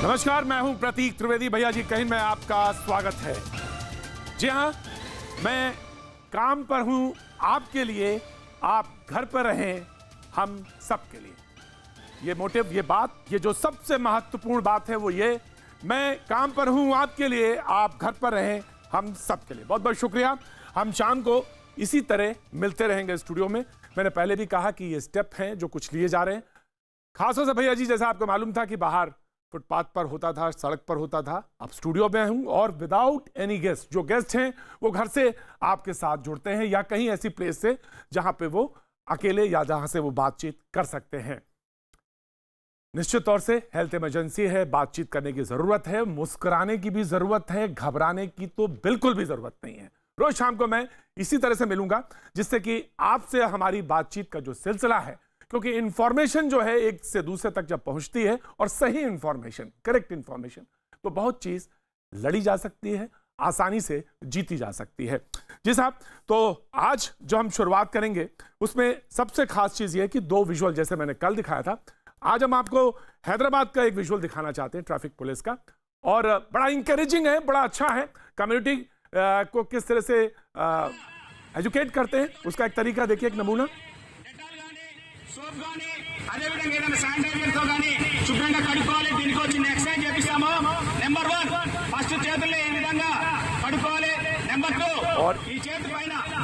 नमस्कार, मैं हूं प्रतीक त्रिवेदी। भैया जी कहीं में आपका स्वागत है। जी हां, मैं काम पर हूं आपके लिए, आप घर पर रहें हम सबके लिए। ये मोटिव, ये बात, ये जो सबसे महत्वपूर्ण बात है वो ये, मैं काम पर हूं आपके लिए, आप घर पर रहें हम सबके लिए। बहुत बहुत शुक्रिया। हम शाम को इसी तरह मिलते रहेंगे स्टूडियो में। मैंने पहले भी कहा कि ये स्टेप हैं जो कुछ लिए जा रहे हैं। खासतौर से भैया जी, जैसा आपको मालूम था कि बाहर फुटपाथ पर होता था, सड़क पर होता था, अब स्टूडियो में हूं और विदाउट एनी गेस्ट। जो गेस्ट हैं वो घर से आपके साथ जुड़ते हैं या कहीं ऐसी प्लेस से जहां पे वो अकेले या जहां से वो बातचीत कर सकते हैं। निश्चित तौर से हेल्थ इमरजेंसी है, बातचीत करने की जरूरत है, मुस्कुराने की भी जरूरत है, घबराने की तो बिल्कुल भी जरूरत नहीं है। रोज शाम को मैं इसी तरह से मिलूंगा जिससे कि आपसे हमारी बातचीत का जो सिलसिला है, क्योंकि इंफॉर्मेशन जो है एक से दूसरे तक जब पहुंचती है और सही इंफॉर्मेशन, करेक्ट इंफॉर्मेशन, तो बहुत चीज लड़ी जा सकती है, आसानी से जीती जा सकती है। जी साहब, तो आज जो हम शुरुआत करेंगे उसमें सबसे खास चीज ये है कि दो विजुअल, जैसे मैंने कल दिखाया था, आज हम आपको हैदराबाद का एक विजुअल दिखाना चाहते हैं, ट्रैफिक पुलिस का। और बड़ा इंकरेजिंग है, बड़ा अच्छा है। कम्युनिटी को किस तरह से एजुकेट करते हैं उसका एक तरीका देखिए, एक नमूना। और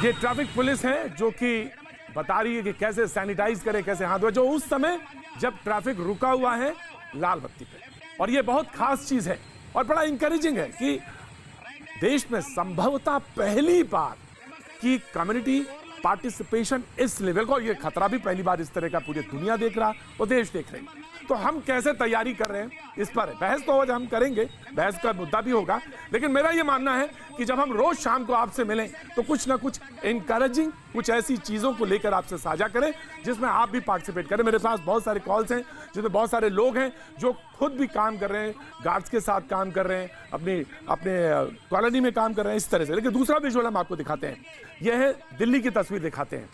ये ट्रैफिक पुलिस है जो कि बता रही है कि कैसे सैनिटाइज करें, कैसे हाथ धोए, जो उस समय जब ट्रैफिक रुका हुआ है लाल बत्ती पे। और ये बहुत खास चीज है और बड़ा इंकरेजिंग है कि देश में संभवतः पहली बार की कम्युनिटी पार्टिसिपेशन इस लेवल को, ये खतरा भी पहली बार इस तरह का पूरी दुनिया देख रहा और देश देख रही। तो हम कैसे तैयारी कर रहे हैं इस पर बहस तो आज हम करेंगे, बहस का मुद्दा भी होगा। लेकिन मेरा ये मानना है कि जब हम रोज शाम को आपसे मिलें तो कुछ ना कुछ इनकरेजिंग, कुछ ऐसी चीजों को लेकर आपसे साझा करें जिसमें आप भी पार्टिसिपेट करें। मेरे पास बहुत सारे कॉल्स हैं जिसमें बहुत सारे लोग हैं जो खुद भी काम कर रहे हैं, गार्ड्स के साथ काम कर रहे हैं, अपने कॉलोनी में काम कर रहे हैं, इस तरह से। लेकिन दूसरा विजुअल हम आपको दिखाते हैं, यह है दिल्ली की तस्वीर दिखाते हैं।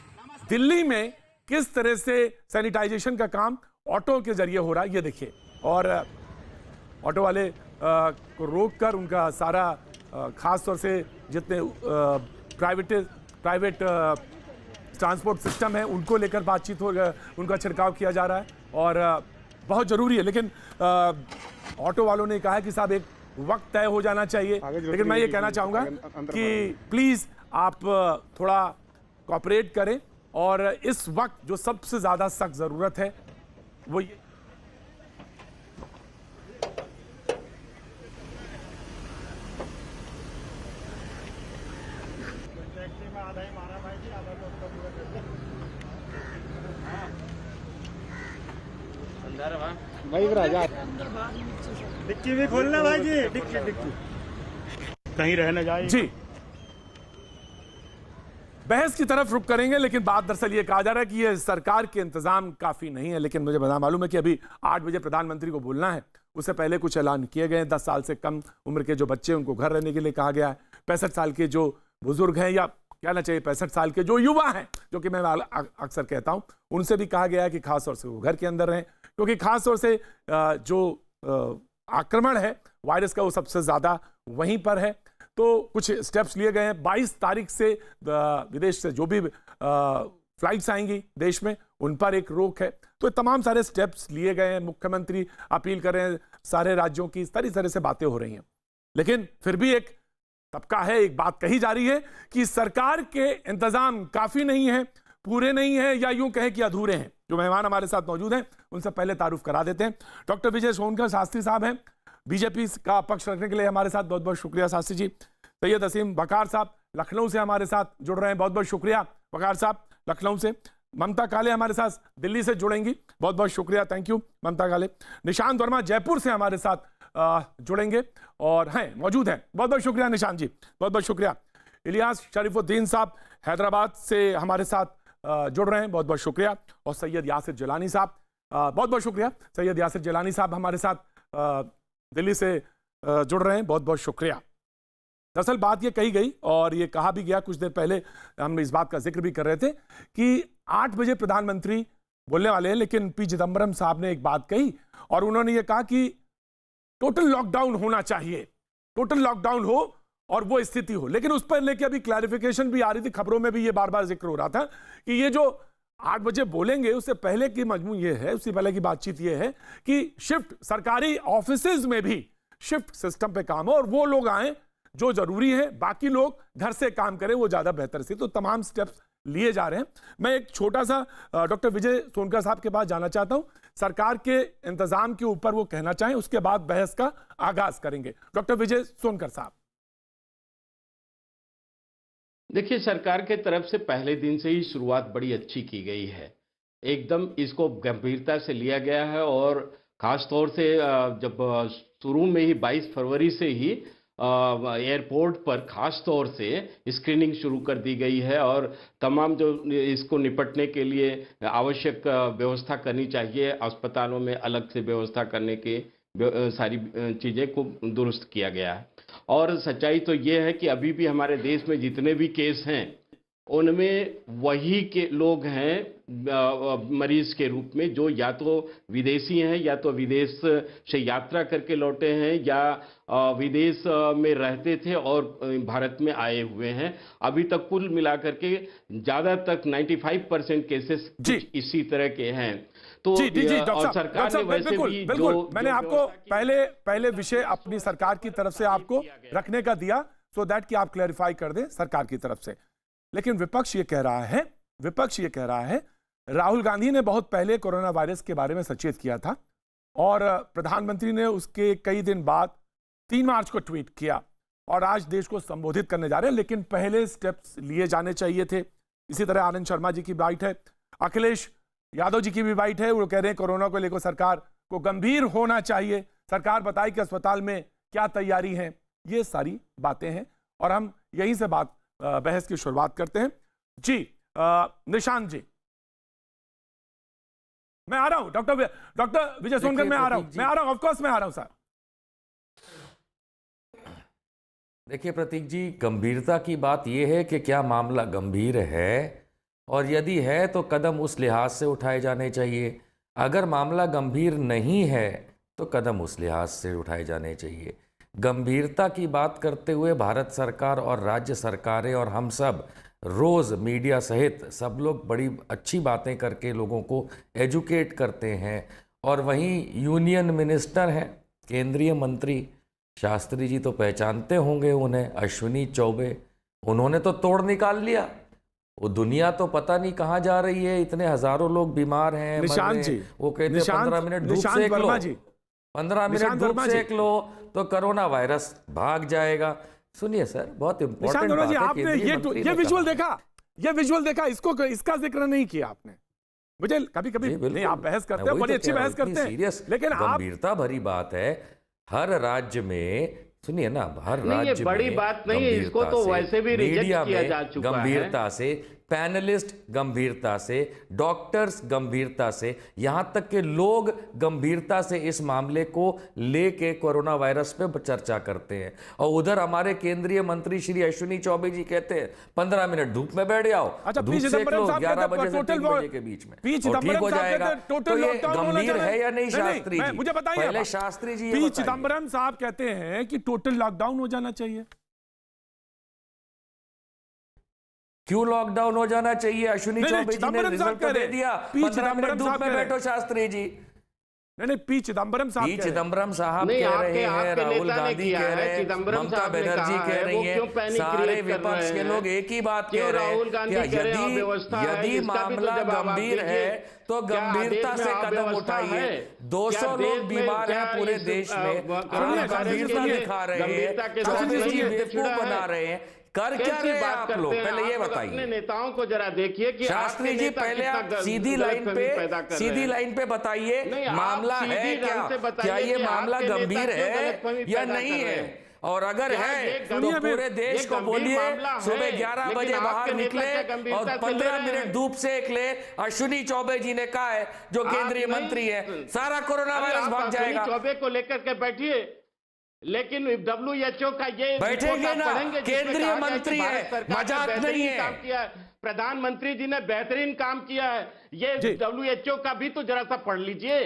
दिल्ली में किस तरह से सैनिटाइजेशन का काम ऑटो के जरिए हो रहा है, ये देखिए। और ऑटो वाले को रोककर उनका सारा खास तौर से जितने प्राइवेट ट्रांसपोर्ट सिस्टम है उनको लेकर बातचीत हो, उनका छिड़काव किया जा रहा है और बहुत ज़रूरी है। लेकिन ऑटो वालों ने कहा है कि साहब एक वक्त तय हो जाना चाहिए। लेकिन मैं ये कहना चाहूँगा कि प्लीज़ आप थोड़ा कोऑपरेट करें और इस वक्त जो सबसे ज़्यादा सख्त ज़रूरत है वो ये। भाई राजा डिक्की भी खोलना भाई जी, डिक्की कहीं रह न जाए जी। बहस की तरफ रुक करेंगे, लेकिन बात दरअसल ये कहा जा रहा है कि ये सरकार के इंतजाम काफी नहीं है। लेकिन मुझे बता मालूम है कि अभी 8 बजे प्रधानमंत्री को बोलना है, उससे पहले कुछ ऐलान किए गए हैं। 10 साल से कम उम्र के जो बच्चे उनको घर रहने के लिए कहा गया है। 65 साल के जो बुजुर्ग हैं, या कहना चाहिए 65 साल के जो युवा हैं, जो कि मैं अक्सर कहता हूं, उनसे भी कहा गया है कि खासतौर से वो घर के अंदर रहें, क्योंकि खासतौर से जो आक्रमण है वायरस का वो सबसे ज्यादा वहीं पर है। तो कुछ स्टेप्स लिए गए हैं। 22 तारीख से विदेश से जो भी फ्लाइट्स आएंगी देश में उन पर एक रोक है। तो तमाम सारे स्टेप्स लिए गए हैं। मुख्यमंत्री अपील कर रहे हैं सारे राज्यों की, इस तरह से बातें हो रही हैं। लेकिन फिर भी एक तबका है, एक बात कही जा रही है कि सरकार के इंतजाम काफी नहीं है, पूरे नहीं है, या यूं कहें कि अधूरे हैं। जो मेहमान हमारे साथ मौजूद हैं उनसे पहले तारुफ करा देते हैं। डॉक्टर विजय सोनकर शास्त्री साहब हैं, बीजेपी का पक्ष रखने के लिए हमारे साथ, बहुत बहुत शुक्रिया शास्त्री जी। सैयद असीम वकार साहब लखनऊ से हमारे साथ जुड़ रहे हैं, बहुत बहुत शुक्रिया वकार साहब लखनऊ से। ममता काले हमारे साथ दिल्ली से जुड़ेंगी, बहुत बहुत शुक्रिया, थैंक यू ममता काले। निशांत वर्मा जयपुर से हमारे साथ जुड़ेंगे और हैं, मौजूद हैं, बहुत बहुत शुक्रिया निशांत जी, बहुत बहुत शुक्रिया। इलियास शरीफुद्दीन साहब हैदराबाद से हमारे साथ जुड़ रहे हैं, बहुत बहुत शुक्रिया। और सैयद यासिर जिलानी साहब, बहुत बहुत शुक्रिया। सैयद यासिर जिलानी साहब हमारे साथ दिल्ली से जुड़ रहे हैं, बहुत बहुत शुक्रिया। दरअसल बात ये कही गई और ये कहा भी गया, कुछ देर पहले हम इस बात का जिक्र भी कर रहे थे कि 8 बजे प्रधानमंत्री बोलने वाले हैं, लेकिन पी चिदम्बरम साहब ने एक बात कही और उन्होंने ये कहा कि टोटल लॉकडाउन होना चाहिए, टोटल लॉकडाउन हो और वो स्थिति हो। लेकिन उस पर लेके अभी क्लैरिफिकेशन भी आ रही थी, खबरों में भी ये बार बार जिक्र हो रहा था कि ये जो 8 बजे बोलेंगे उससे पहले की मजमून ये है, उससे पहले की बातचीत ये है कि शिफ्ट सरकारी ऑफिसेज में भी शिफ्ट सिस्टम पे काम हो और वो लोग आए जो जरूरी है, बाकी लोग घर से काम करें, वो ज्यादा बेहतर से। तो तमाम स्टेप्स लिए जा रहे हैं। मैं एक छोटा सा डॉक्टर विजय सोनकर साहब के पास जाना चाहता हूं, सरकार के इंतजाम के ऊपर वो कहना चाहें, उसके बाद बहस का आगाज करेंगे। डॉक्टर विजय सोनकर साहब। देखिए, सरकार के तरफ से पहले दिन से ही शुरुआत बड़ी अच्छी की गई है, एकदम इसको गंभीरता से लिया गया है और खास तौर से जब शुरू में ही 22 फरवरी से ही एयरपोर्ट पर खास तौर से स्क्रीनिंग शुरू कर दी गई है और तमाम जो इसको निपटने के लिए आवश्यक व्यवस्था करनी चाहिए, अस्पतालों में अलग से व्यवस्था करने की सारी चीज़ें को दुरुस्त किया गया है। और सच्चाई तो ये है कि अभी भी हमारे देश में जितने भी केस हैं उनमें वही के लोग हैं मरीज के रूप में, जो या तो विदेशी हैं या तो विदेश से यात्रा करके लौटे हैं या विदेश में रहते थे और भारत में आए हुए हैं। अभी तक कुल मिलाकर के ज़्यादातर 95% केसेस इसी तरह के हैं। तो और सरकार ने वैसे भी जो मैंने आपको पहले विषय अपनी सरकार की तरफ से आपको रखने का दिया सो दैट कि आप क्लैरिफाई कर दें सरकार की तरफ से। लेकिन विपक्ष ये कह रहा है राहुल गांधी ने बहुत पहले कोरोना वायरस के बारे में सचेत किया था और प्रधानमंत्री ने उसके कई दिन बाद 3 मार्च को ट्वीट किया और आज देश को संबोधित करने जा रहे हैं, लेकिन पहले स्टेप्स लिए जाने चाहिए थे। इसी तरह आनंद शर्मा जी की बाइट है, अखिलेश यादव जी की भी बाइट है, वो कह रहे हैं कोरोना को लेकर सरकार को गंभीर होना चाहिए, सरकार बताए कि अस्पताल में क्या तैयारी है। ये सारी बातें हैं और हम यहीं से बहस की शुरुआत करते हैं। जी निशांत जी, मैं आ रहा हूं। डॉक्टर विजय सोनकर, मैं आ रहा हूं, ऑफ कोर्स मैं आ रहा हूं सर। देखिए प्रतीक जी, गंभीरता की बात यह है कि क्या मामला गंभीर है और यदि है तो कदम उस लिहाज से उठाए जाने चाहिए। अगर मामला गंभीर नहीं है तो कदम उस लिहाज से उठाए जाने चाहिए। गंभीरता की बात करते हुए भारत सरकार और राज्य सरकारें और हम सब रोज़ मीडिया सहित सब लोग बड़ी अच्छी बातें करके लोगों को एजुकेट करते हैं। और वहीं यूनियन मिनिस्टर हैं, केंद्रीय मंत्री शास्त्री जी तो पहचानते होंगे उन्हें, अश्विनी चौबे, उन्होंने तो तोड़ निकाल लिया। वो दुनिया तो पता नहीं कहाँ जा रही है, इतने हजारों लोग बीमार हैं, निशांत जी, वो कहते हैं 15 मिनट धूप सेक लो, 15 मिनट धूप सेक लो तो कोरोना वायरस भाग जाएगा। सुनिए सर, बहुत इंपॉर्टेंट बात है। आपने ये विजुअल देखा, इसका जिक्र नहीं किया आपने। मुझे कभी नहीं, आप बहस करते हो, बड़ी अच्छी बहस करते हैं, लेकिन गंभीरता भरी बात है। हर राज्य में सुनिए ना, हर राज्य में बड़ी बात नहीं है, इसको तो वैसे भी रिजेक्ट किया जा चुका है। गंभीरता से पैनलिस्ट, गंभीरता से डॉक्टर्स, गंभीरता से यहां तक के लोग गंभीरता से इस मामले को लेके कोरोना वायरस पे चर्चा करते हैं। और उधर हमारे केंद्रीय मंत्री श्री अश्विनी चौबे जी कहते हैं 15 मिनट धूप में बैठ जाओ, धूप सेक लो 11 बजे से 3 बजे के बीच में और ठीक हो जाएगा। तो ये गंभीर है या नहीं शास्त्री जी? मुझे बताइए। पहले शास्त्री जी पी चिदम्बरम साहब कहते हैं कि टोटल लॉकडाउन हो जाना चाहिए। क्यों लॉकडाउन हो जाना चाहिए? अश्विनी चौबे जी ने रिजल्ट तो दे दिया, 15 मिनट धूप में बैठो शास्त्री जी। नहीं, पी चिदम्बरम साहब कह रहे हैं, राहुल गांधी कह रहे हैं, ममता बनर्जी कह रही है, सारे विपक्ष के लोग एक ही बात कह रहे हैं, यदि मामला गंभीर है तो गंभीरता से कदम उठाइए। 200 लोग बीमार हैं पूरे देश में, आप गंभीरता दिखा रहे हैं, 24 जी बेवकूफ बना रहे हैं। कर क्या रहे हैं आप लोग? पहले ये बताइए। अपने नेताओं को जरा देखिए कि शास्त्री जी पहले आप सीधी लाइन पे बताइए, मामला है क्या ये मामला गंभीर है या नहीं है? और अगर है तो पूरे देश को बोलिए सुबह 11 बजे बाहर निकले और 15 मिनट धूप सेक ले। अश्विनी चौबे जी ने कहा है, जो केंद्रीय मंत्री है, सारा कोरोना वायरस भाग जाएगा। चौबे को लेकर के बैठिए, लेकिन WHO का ये बैठेंगे ना, केंद्रीय मंत्री है, मजाक नहीं है। प्रधानमंत्री जी ने बेहतरीन काम किया है, ये WHO का भी तो जरा सा पढ़ लीजिए।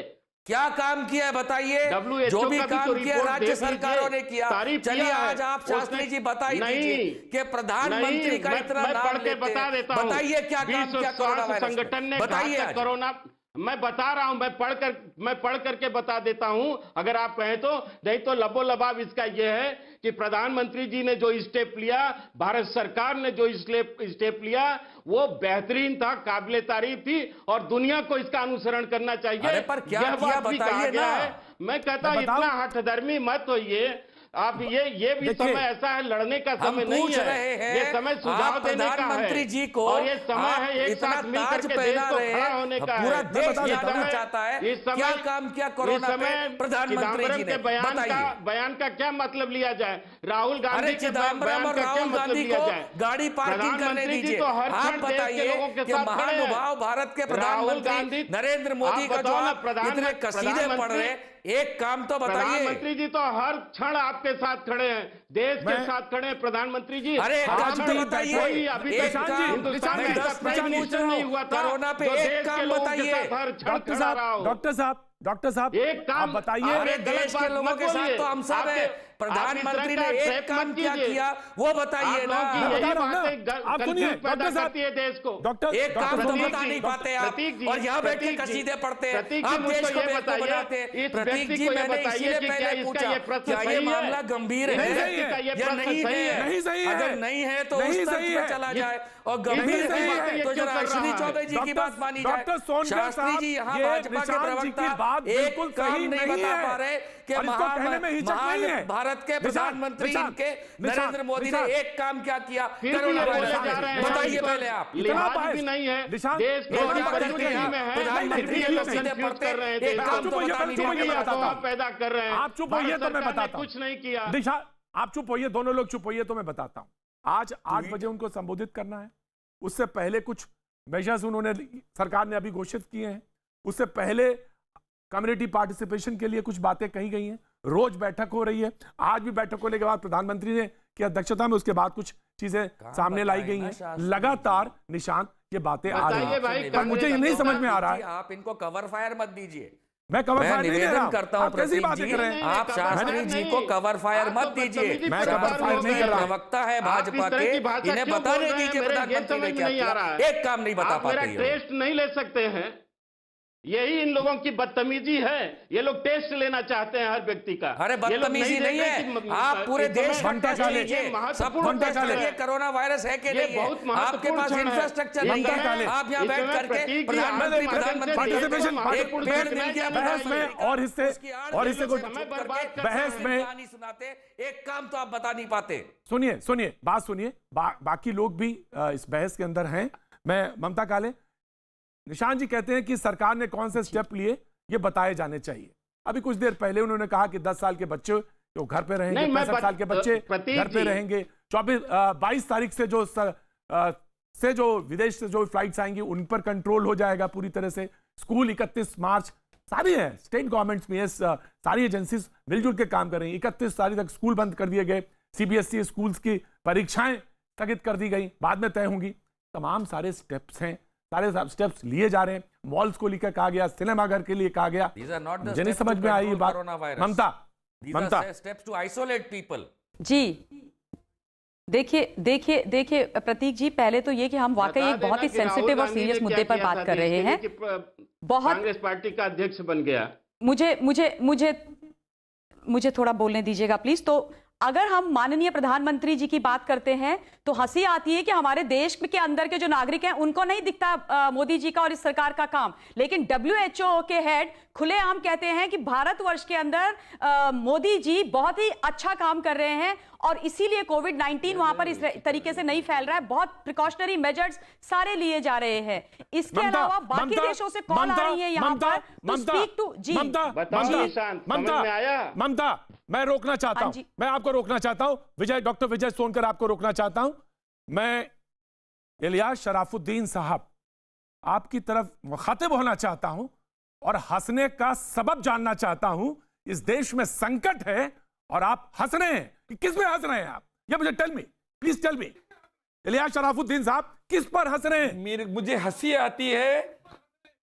क्या काम किया है बताइए। WHO जो भी का भी काम तो किया रिपोर्ट राज्य देख सरकारों लीजिए, ने किया। तारीफ चलिए किया है। आज आप शास्त्री उसने- जी बता ही नहीं, दीजिए कि प्रधानमंत्री का इतना मैं नाम पढ़ के लेते बता हैं। देता हूं। बताइए क्या काम विश्व किया कोरोना स्वास्थ्य वायरस संगठन ने में। बताइए कहा था आज। कोरोना, मैं बता रहा हूं, मैं पढ़ करके बता देता हूं अगर आप कहें तो। नहीं तो लबोलबाब इसका यह है कि प्रधानमंत्री जी ने जो स्टेप लिया, भारत सरकार ने जो स्टेप लिया, वो बेहतरीन था, काबिले तारीफ थी और दुनिया को इसका अनुसरण करना चाहिए। अरे पर क्या यह किया बात भी कहा बताइए गया ना। है। मैं कहता हूं मैं बताऊं? इतना हठधर्मी मत होइए आप। ये भी देखिए, समय ऐसा है, लड़ने का हम समय नहीं पूछ है। रहे हैं, ये समय सुझाव आप देने का है। प्रधानमंत्री जी को और ये समय आप है एक इतना साथ मिल ताज करके देश पहना को रहे खड़ा हैं, होने का पूरा है। देश बता देता जानना हूं। चाहता है इस समय- क्या काम किया कोरोना पे प्रधानमंत्री जी ने। बताइए। बयान का क्या मतलब लिया जाए? राहुल गांधी अरे के चिदम्बरम बयान और का क्या राहुल मतलब गांधी लिया को जाए? गाड़ी पार्किंग करने प्रधानमंत्री जी दीजिए। तो हर आप क्षण देश के बताइए लोगों के कि साथ खड़े हैं। महानुभाव भारत के राहुल प्रधानमंत्री गांधी नरेंद्र मोदी आप का जो बताओ ना, आप इतने कसीदे पढ़ रहे हैं, एक काम तो बताइए। प्रधानमंत्री जी तो हर क्षण आपके साथ खड़े हैं, देश के मैं- साथ खड़े हैं प्रधानमंत्री जी। अरे एक हर काम क्षण तो कोई बताइए। अभी एक तक काम हिंदुस्तान मैं में 10 ऐसा प्राइम पूछ मिनिस्टर रहा नहीं हूं। हुआ था कोरोना पे जो एक देश काम के लोगों के बताइए। साथ हर क्षण डॉक्टर खड़ा रहा हो। डॉक्टर साहब एक काम आप बताइए। अरे गलत देश के बात लोगों मत के साथ बोलिए। तो हम सब है। आपके- प्रधानमंत्री ने आप इस तरह का एक काम मत क्या कीजिए। किया वो बताइए आप ना। लोगों की मैं बता यही रहा हूं ना। बातें आप सुनिए, कंफ्यूज पैदा डॉक्टर साहब। करती है देश को। डॉक्टर एक काम तो प्रतीक बता जी, नहीं पाते आप प्रतीक जी, और यहाँ बैठ के प्रतीक जी, कसीदे पढ़ते हैं। प्रतीक जी, आप मुझको देश को ये बेवकूफ बताइए, बनाते हैं। इस प्रतीक व्यक्ति जी को ये मैंने बताइए इसीलिए कि क्या पहले इसका पूछा ये प्रश्न क्या ये सही है? मामला गंभीर इस है व्यक्ति का ये या प्रश्न नहीं सही है? नहीं सही है। अगर नहीं है तो नहीं उस तर्क सही पे है। चला ये- जाए और नहीं गंभीर सही है है। तो क्यों जरा कर रहा अश्विनी है? चौबे जी की बात मानी जाए। डॉक्टर सोनकर शास्त्री साहब, जी यहाँ ये भाजपा के निशांत जी की प्रवक्ता बात एक बिल्कुल काम सही नहीं नहीं बता है। पा रहे कि और इसको कहने में हिचक नहीं है। भारत के प्रधानमंत्री इनके नरेंद्र मोदी ने एक काम क्या किया फिर भी कोरोना ये बोले वायरस जा में। रहे हैं। बताइए इसको पहले आप। इतना लिहाज बात भी नहीं है। निशांत, देश दो के बात परिस्थिति करते हैं। में है। प्रधानमंत्री फिर भी ये जी लोग सीधे कंफ्यूज पढ़ते कर रहे हैं एक देश काम को। तो बता नहीं चुप होइए, पाते मैं आप। बताता हूं। पैदा कर रहे हैं। आप चुप होइए तो मैं भारत सरकार ने बताता हूं। कुछ नहीं किया। दिशा आप चुप होइए, दोनों लोग चुप होइए तो मैं बताता हूं। आज 8 बजे उनको संबोधित करना है। उससे पहले कुछ मेजर्स उन्होंने सरकार ने अभी घोषित किए हैं। उससे पहले कम्युनिटी पार्टिसिपेशन के लिए कुछ बातें कही गई हैं। रोज बैठक हो रही है। आज भी बैठक होने के बाद प्रधानमंत्री ने की अध्यक्षता में उसके बाद कुछ चीजें सामने लाई गई हैं। लगातार निशांत ये बातें आ रही बताइए भाई, हैं, पर मुझे ये नहीं समझ में आ रहा है। आप इनको कवर फायर मत दीजिए। मैं कवर मैं फायर नहीं दे रहा निवेदन हूं। करता हूं आप कैसी प्रतीक बातें जी, कर रहे हैं? आप शास्त्री जी को कवर फायर मत दीजिए। मैं कवर फायर नहीं कर रहा हूं। प्रवक्ता है भाजपा के, इन्हें बताने दीजिए प्रधानमंत्री ने क्या किया। एक काम नहीं बता आप मेरा पाते ये लोग। टेस्ट नहीं ले सकते हैं। यही इन लोगों की बदतमीजी है। ये लोग टेस्ट लेना चाहते हैं हर व्यक्ति का। अरे ये लोग बदतमीजी नहीं देखते है। कि आप पूरे इस समय देश का घंटा टेस्ट काले, लीजिए। ये सब महत्वपूर्ण कुछ टेस्ट काले। करिए कोरोना वायरस है कि ये नहीं बहुत है। महत्वपूर्ण आपके पास क्षण है। इंफ्रास्ट्रक्चर नहीं घंटा है। काले। आप यहाँ इस बैठ समय करके प्रतीक जी, प्रधानमंत्री आप प्रधानमंत्री पार्टिसिपेशन एक पेड़ मिल गया बहस में और हिस्से को समय बर्बाद कर बहस में कहानी सुनाते। एक काम तो आप बता नहीं पाते। सुनिए बात सुनिए। बाकी लोग भी इस बहस के अंदर हैं। मैं ममता काले, निशांत जी कहते हैं कि सरकार ने कौन से स्टेप लिए ये बताए जाने चाहिए। अभी कुछ देर पहले उन्होंने कहा कि 10 साल के बच्चे जो घर पे रहेंगे, नहीं, मैं 65 साल के बच्चे प्रतीक घर पे जी। रहेंगे। 22 तारीख से जो विदेश से जो फ्लाइट्स आएंगी उन पर कंट्रोल हो जाएगा पूरी तरह से। स्कूल 31 मार्च सारी है, स्टेट गवर्नमेंट्स में सारी एजेंसीज मिलजुल के काम कर रही हैं। 31 तारीख तक स्कूल बंद कर दिए गए। सीबीएसई स्कूल्स की परीक्षाएं स्थगित कर दी गई, बाद में तय होंगी। तमाम सारे स्टेप्स हैं, सारे स्टेप्स लिए जा रहे हैं। मॉल्स को लेकर कहा गया, सिनेमाघर के लिए कहा गया। These are not the मुझे नहीं steps समझ to में आई ये control बात। coronavirus. These Mamata are steps to isolate people. जी देखिए प्रतीक जी, पहले तो ये कि हम वाकई एक बहुत ही सेंसिटिव और सीरियस मुद्दे पर बात कर रहे हैं। बहुत कांग्रेस पार्टी का अध्यक्ष बन गया। मुझे थोड़ा बोलने दीजिएगा प्लीज। तो अगर हम माननीय प्रधानमंत्री जी की बात करते हैं तो हंसी आती है कि हमारे देश के अंदर के जो नागरिक हैं उनको नहीं दिखता मोदी जी का और इस सरकार का काम। लेकिन WHO के हेड खुलेआम कहते हैं कि भारतवर्ष के अंदर मोदी जी बहुत ही अच्छा काम कर रहे हैं और इसीलिए कोविड-19 वहां पर इस तरीके से नहीं फैल रहा है। बहुत प्रिकॉशनरी मेजर्स सारे लिए जा रहे हैं। इसके अलावा बाकी देशों से कॉल आ रही है यहाँ पर टू स्पीक टू जी ममता, मैं रोकना चाहता हूं, मैं आपको रोकना चाहता हूं। डॉक्टर विजय सोनकर, आपको रोकना चाहता हूं। मैं इलियास शराफुद्दीन साहब आपकी तरफ मुखातिब होना चाहता हूं और हंसने का सबब जानना चाहता हूं। इस देश में संकट है और आप हंस रहे हैं। किस पे हंस रहे हैं आप? ये मुझे tell me, please tell me. Ilyas Sharafuddin साहब किस पर हंस रहे हैं? मुझे हंसी आती है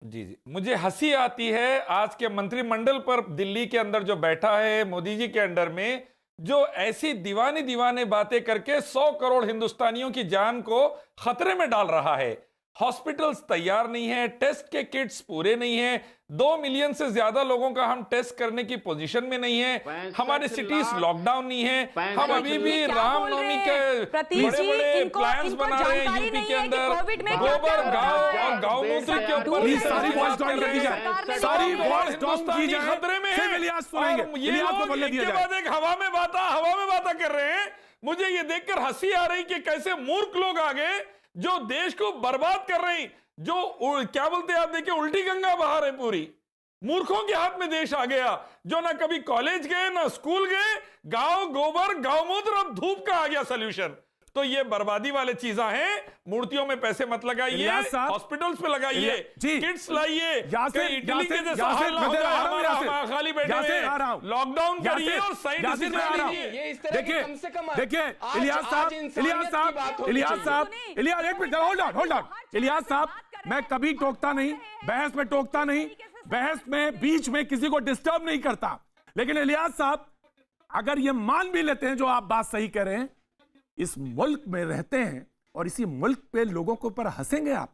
जी जी, मुझे हंसी आती है आज के मंत्रिमंडल पर दिल्ली के अंदर जो बैठा है मोदी जी के अंडर में, जो ऐसी दीवाने बातें करके 100 करोड़ हिंदुस्तानियों की जान को खतरे में डाल रहा है। हॉस्पिटल्स तैयार नहीं है, टेस्ट के किट्स पूरे नहीं है, 2 मिलियन से ज्यादा लोगों का हम टेस्ट करने की पोजीशन में नहीं है, हमारे सिटीज लॉकडाउन नहीं है, हम अभी भी रामनवमी के बड़े-बड़े प्लान्स बना रहे हैं यूपी के अंदर, गोबर गांव और गौमूत्र के ऊपर सारी वॉइस डाउन कर दी जाए, सारी वॉइस डाउन की जाए, खतरे में फिर है। इलियास सुनेंगे, और ये इलियास को लोग बोलने एक दिया के जाए। बाद एक हवा में बाता कर रहे हैं। मुझे ये देखकर हंसी आ रही कि कैसे मूर्ख लोग आ गए जो देश को बर्बाद कर रहे हैं, जो क्या बोलते हैं आप देखिए, उल्टी गंगा बहा रहे पूरी। मूर्खों के हाथ में देश आ गया, जो ना कभी कॉलेज गए ना स्कूल गए, गांव गोबर गौमूत्र, अब धूप का आ गया सोल्यूशन। तो ये बर्बादी वाले चीजें हैं। मूर्तियों में पैसे मत लगाइए, इलियास साहब, हॉस्पिटल्स पे लगाइए, जी, किट्स लाइए, यासिर, कहीं इटली के जैसा यासिर, हाल ना मैं हो दे जाए, रहा हूं, हमारा यासिर, खाली बैठे यासिर, आ रहा हैं। हूं। लॉकडाउन करिए यासिर, और सही यासिर, डिसीजन मैं आ रहा हूं। लीजिए। ये इस तरह की देखिए कम से कम देखिए आज- इलियास आज साहब, इंसानियत इलियास की साहब, बात होनी इलियास चाहिए। साहब, इलियास एक minute hold on, hold on. Ilyas साहब, मैं कभी टोकता नहीं, बहस में टोकता नहीं, बहस में बीच में किसी को डिस्टर्ब नहीं करता। लेकिन इलियास साहब, अगर ये मान भी लेते हैं जो आप बात सही कह रहे हैं, इस मुल्क में रहते हैं और इसी मुल्क पे लोगों के ऊपर हंसेंगे आप।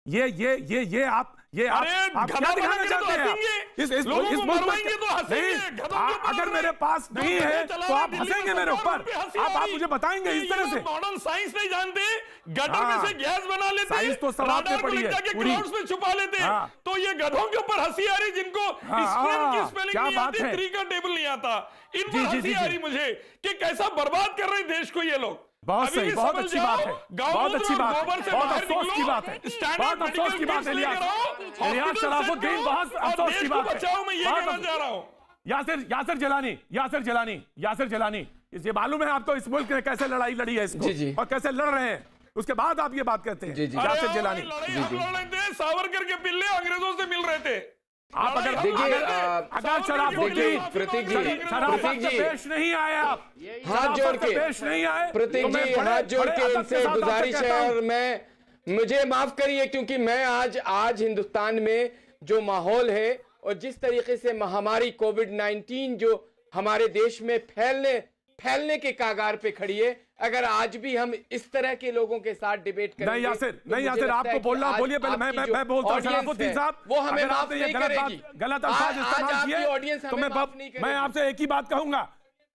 ये आप गधा क्या दिखाना बनेंगे चाहते तो हैं आप? हंसेंगे। लोगों को मुल्क मरवाएंगे तो हंसेंगे। नहीं, गधों के ऊपर अगर मेरे पास जो नहीं गधे है चला तो रहे आप दिल्ली हंसेंगे में मेरे सरकार, ऊपर। उन पे हंसी आप आ रही। मुझे बताएंगे ये इस तरह से। मॉडर्न साइंस नहीं जानते, गटर हाँ। में से गैस बना लेते, साइंस तो सवाल पे राडार को पड़ी ले है, जाके पूरी। क्लाउड्स में छुपा लेते। हाँ। तो ये गधों के ऊपर हंसी आ रही, जिनको स्पेलिंग की स्पेलिंग क्या नहीं बात आती, है। 3 का टेबल नहीं आता, इन जी, पर जी, हंसी जी, आ जी। रही मुझे कि कैसा बर्बाद कर रहे हैं देश को ये लोग। बहुत अभी सही, भी बहुत समझ अच्छी जाओ, बात है, गौमूत्र बहुत अच्छी और बात गोबर है, से बहुत बाहर अफसोस निकलो, की बात है, स्टैंडर्ड बहुत अफसोस की मेडिकल बात है किट्स इलियास। लेकर आओ, इलियास हॉस्पिटल शराफुद्दीन, से बहुत और अफसोस देश की को बात है। बचाओ, मैं ये बहुत कहना अफसोस। चाह रहा हूं। यासिर जलानी, ये मालूम है आपको इस मुल्क ने कैसे लड़ाई लड़ी है इसको, जी, जी। और कैसे लड़ रहे हैं, उसके बाद आप ये बात कहते हैं। जी, जी। यासिर अरे जलानी, लड़ाई हम लड़ रहे थे, सावरकर के पिल्ले अंग्रेजों से मिल रहे थे। आप अगर देखिए, अगर शराफुद्दीन प्रतीक जी, शराफत प्रतीक से जी, पेश नहीं आए आप, हाथ जोड़ शराफत से के पेश नहीं आए, प्रतीक तो मैं जी बड़े- हाथ जोड़ बड़े के अदब इनसे साथ आपसे गुजारिश कहता है, हूं। और मुझे माफ करिए क्योंकि मैं आज हिंदुस्तान में जो माहौल है और जिस तरीके से महामारी कोविड-19 जो हमारे देश में फैलने के कागार पे खड़ी है, अगर आज भी हम इस तरह के लोगों के साथ डिबेट करेंगे, नहीं यासिर, तो नहीं मुझे यासिर, लगता आपको है कि बोलना, आज बोलिए पहले, आपकी मैं जो बोलता हूं। audience शराफुद्दीन है, साहब, वो हमें अगर माफ आपने ये नहीं गलत करेगी। गलत अल्फाज आज इस्तेमाल आपकी किए, ऑडियंस तो हमें माफ नहीं मैं करेगी। आपसे एक ही बात कहूंगा,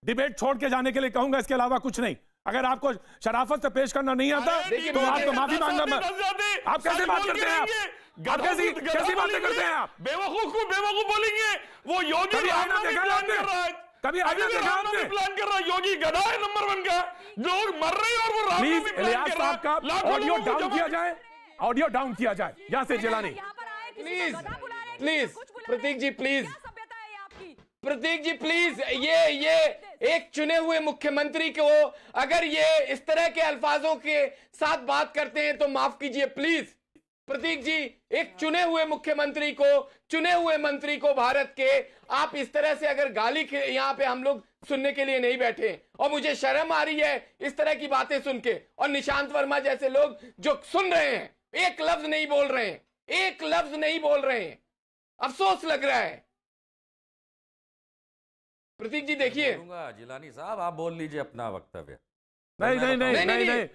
डिबेट छोड़ के जाने के लिए कहूंगा, इसके अलावा कुछ नहीं। अगर आपको शराफत से पेश करना नहीं आता देखिए, तो आपको माफी दस मांगना जाते, आप कैसे सच बात बोल के करते हैं? रहेंगे। आप कैसी बातें करते हैं आप? बेवकूफ को बेवकूफ बोलेंगे। वो योगी कभी आईना रामनवमी देखा प्लान आपने? कर रहा है, कभी आईना अभी भी देखा रामनवमी आपने? प्लान कर रहा है। योगी गधा है नंबर 1 का, लोग मर रहे हैं और वो रामनवमी प्लीज प्लान इलियास कर रहा साहब का है। लाखों ऑडियो लोगों को डाउन जमा- किया जाए, ऑडियो डाउन किया जाए। Yasir Jilani, please Prateek ji, please Prateek ji, please ये एक चुने हुए मुख्यमंत्री को अगर ये इस तरह के अल्फाजों के साथ बात करते हैं तो माफ कीजिए प्लीज। प्रतीक जी, एक चुने हुए मुख्यमंत्री को, चुने हुए मंत्री को भारत के आप इस तरह से अगर गाली यहाँ पे हम लोग सुनने के लिए नहीं बैठे, और मुझे शर्म आ रही है इस तरह की बातें सुन के। और निशांत वर्मा जैसे लोग जो सुन रहे हैं, एक लफ्ज नहीं बोल रहे हैं, एक लफ्ज नहीं बोल रहे हैं, अफसोस लग रहा है। प्रतीक जी देखिए, बोलूंगा, जिलानी साहब आप बोल लीजिए अपना वक्तव्य। नहीं,